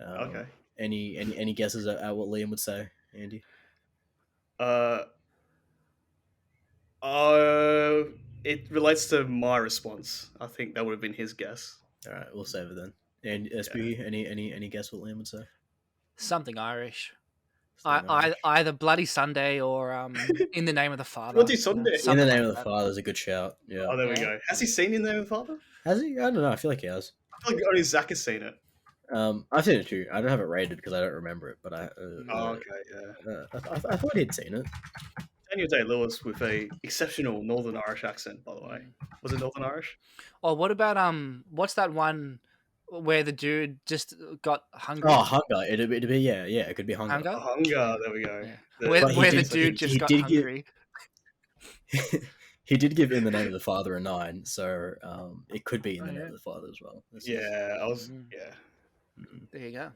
Okay. Any guesses at what Liam would say, Andy? It relates to my response. I think that would have been his guess. All right, we'll save it then. And SB, any guess what Liam would say? Something Irish. Either Bloody Sunday or In the Name of the Father. Bloody Sunday. In the Name of the Father is a good shout. Yeah. Oh, there we go. Has he seen In the Name of the Father? Has he? I don't know. I feel like he has. I feel like only Zach has seen it. I've seen it too. I don't have it rated because I don't remember it, but I thought he'd seen it. Daniel Day-Lewis with a exceptional Northern Irish accent, by the way. Was it Northern Irish? Oh, what about what's that one where the dude just got hungry? Oh, Hunger. It'd be it could be Hunger. Hunger. There we go. Yeah. Where the dude just got hungry. He did give In the Name of the Father a 9, so it could be In the Name of the Father as well. There you go.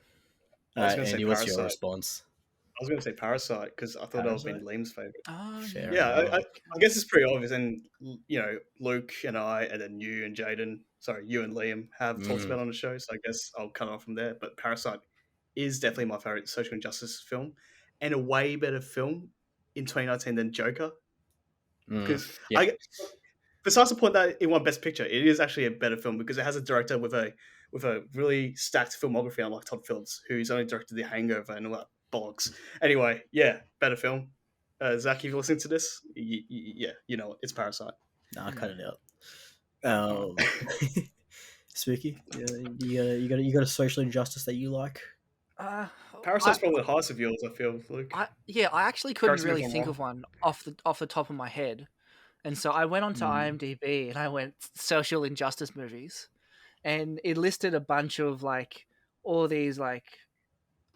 Andy, what's your response? I was going to say Parasite because I thought that would have been Liam's favorite. Oh, I guess it's pretty obvious. And, Luke and I, and then you and Jaden, you and Liam have talked about it on the show. So I guess I'll cut off from there. But Parasite is definitely my favorite social injustice film and a way better film in 2019 than Joker. Because besides the point that it won Best Picture, it is actually a better film because it has a director with a really stacked filmography, unlike Todd Phillips, who's only directed The Hangover and all that bollocks. Anyway, better film. Zach, if you listen to this, you know it's Parasite. Nah, cut it out. Spooky, you got a social injustice that you like? Parasite's probably the highest of yours, I feel, Luke. I actually couldn't Correct me if really I'm think wrong. of one off the top of my head, and so I went onto IMDb and I went social injustice movies, and it listed a bunch of like all these like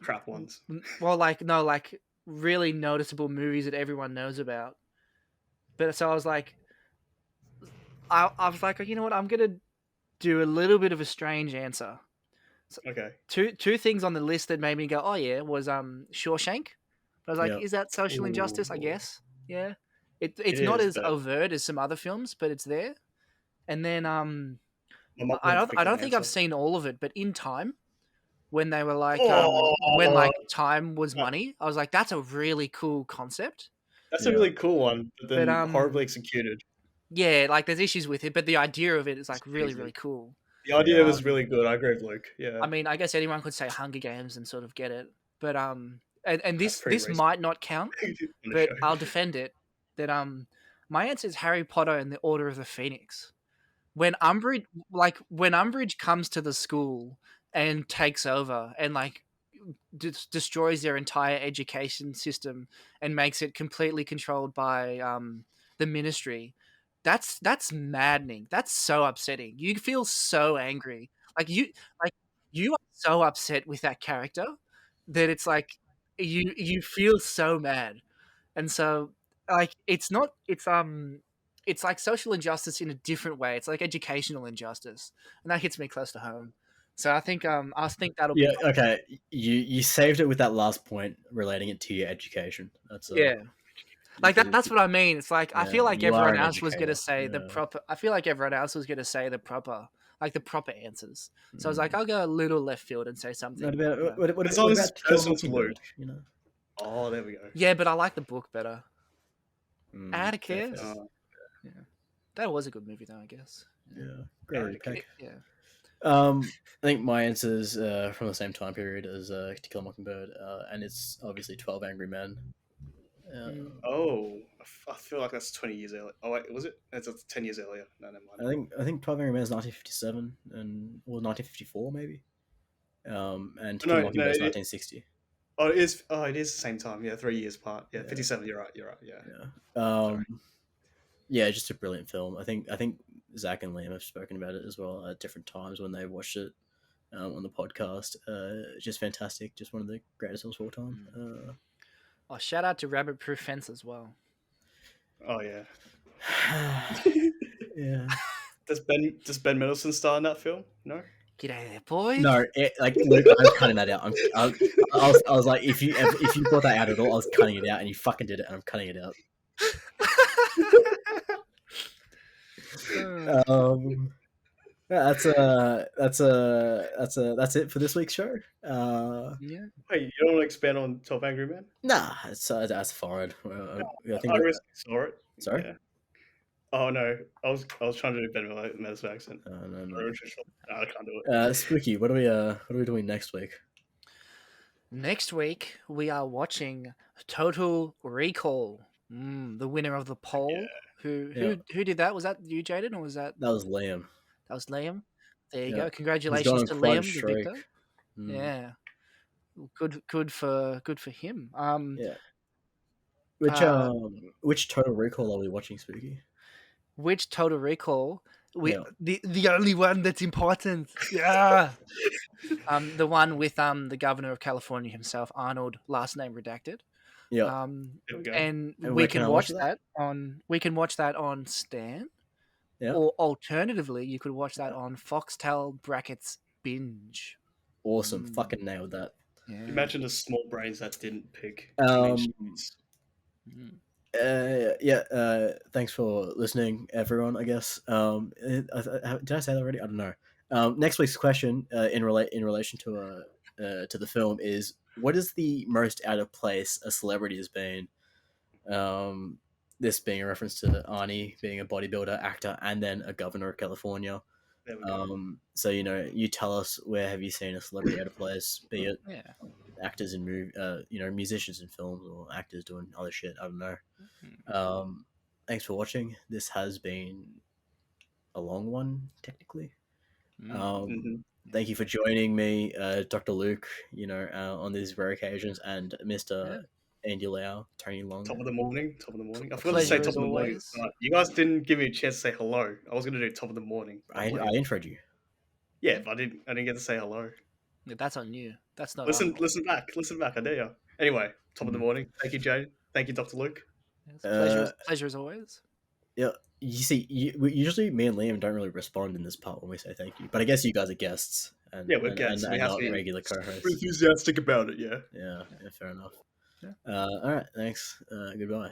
Crap ones. well like no like really noticeable movies that everyone knows about. But so I was like, I was like, you know what, I'm gonna do a little bit of a strange answer. Okay. Two things on the list that made me go, oh yeah, was Shawshank. But I was like, Yep. is that social injustice? I Ooh. guess. Yeah. It's It not is, as but overt as some other films, but it's there. And then my mum I wouldn't pick don't that think I've answer. seen all of it, but In Time, when they were like when Oh, like time was money, I was like, that's a really cool concept. that's a Yeah. really cool one, but But then horribly executed. yeah, like there's issues with it, but the idea of it is like It's really, crazy. really cool. The idea was Um, really good. I agree with Luke. Yeah, I mean, I guess anyone could say Hunger Games and sort of get it, but and that's this pretty this recent might not count, on the but show. I'll defend it. That my answer is Harry Potter and the Order of the Phoenix. When Umbridge comes to the school and takes over and like destroys their entire education system and makes it completely controlled by the Ministry. That's maddening. That's so upsetting. You feel so angry. Like you are so upset with that character that it's like you feel so mad. And so like it's like social injustice in a different way. It's like educational injustice. And that hits me close to home. So I think that'll be Yeah. Okay. You saved it with that last point relating it to your education. That's yeah. Like because that's what I mean. It's like I yeah, feel like you are everyone an else was gonna educator. say the Yeah. proper. I feel like everyone else was gonna say the proper answers. So I was like, Mm. I'll go a little left field and say something. What about you know. As long what as about it's To Kill a personal to Mockingbird? Luke. You know. Oh, there we go. Yeah, but I like the book better. Fair, cares? fair. Yeah, that was a good movie though. I guess. Yeah. Great Okay. pick. Yeah. I think my answer's from the same time period as To Kill a Mockingbird, and it's obviously 12 Angry Men. Oh, I feel like that's 20 years earlier. Oh wait, was it? That's 10 years earlier. No, never mind. I think 12 Angry Men is 1957 or 1954 maybe. And To Kill a No, Mockingbird is 1960. Oh, it is. Oh, it is the same time. Yeah, 3 years apart. Yeah, Yeah. 57. You're right. Yeah. Yeah. Sorry. Yeah, just a brilliant film. I think Zach and Liam have spoken about it as well at different times when they watched it on the podcast. Just fantastic. Just one of the greatest films of all time. Oh, shout out to Rabbit Proof Fence as well. Oh yeah. Yeah. Does Ben Mendelsohn star in that film? No. Get out of there, boys. No, like Luke, I'm cutting that out. I was like, if you brought that out at all, I was cutting it out, and you fucking did it, and I'm cutting it out. That's it for this week's show. Yeah. Wait, you don't want to expand on 12 Angry Men? Nah, that's fine. I think I recently saw it. Sorry? Yeah. Oh no, I was trying to do Ben Mendelsohn accent. no. I can't do it. Spooky. What are we doing next week? Next week we are watching Total Recall. The winner of the poll. Yeah. Who did that? Was that you, Jaden, or was that was Liam. That was Liam. There you Yeah. go. Congratulations to He's gone on quite a Liam, the streak. victor. Yeah. Good for him. Yeah. Which Total Recall are we watching, Spooky? Which Total Recall? Yeah. The only one that's important. Yeah. The one with the governor of California himself, Arnold, last name redacted. Yeah. There we go. And And we where can can I watch watch that on Stan. Yeah. Or alternatively, you could watch that on Foxtel brackets binge. Awesome. Fucking nailed that. Yeah. Imagine the small brains that didn't pick. Thanks for listening, everyone. I guess. Did I say that already? I don't know. Next week's question, in relation to the film, is what is the most out of place a celebrity has been? This being a reference to Arnie being a bodybuilder, actor, and then a governor of California. There we go. So you tell us, where have you seen a celebrity out of place? Be it actors in musicians in films, or actors doing other shit. I don't know. Thanks for watching. This has been a long one, technically. Thank you for joining me, Dr. Luke, on these rare occasions, and Mr. Andy Lau, Tony Long. Top of the morning. I forgot to Pleasure say top as of the morning. always. But you guys didn't give me a chance to say hello. I was going to do top of the morning. I introed you. Yeah, but I didn't get to say hello. Yeah, that's on you. That's not. Listen back. I dare you. Anyway, top of the morning. Thank you, Jade. Thank you, Dr. Luke. Yes, pleasure as always. Yeah, you see, usually me and Liam don't really respond in this part when we say thank you, but I guess you guys are guests, and we're guests. and We have not to be regular co-hosts. enthusiastic about it. Yeah. Yeah, fair enough. Yeah. All right, thanks. Goodbye.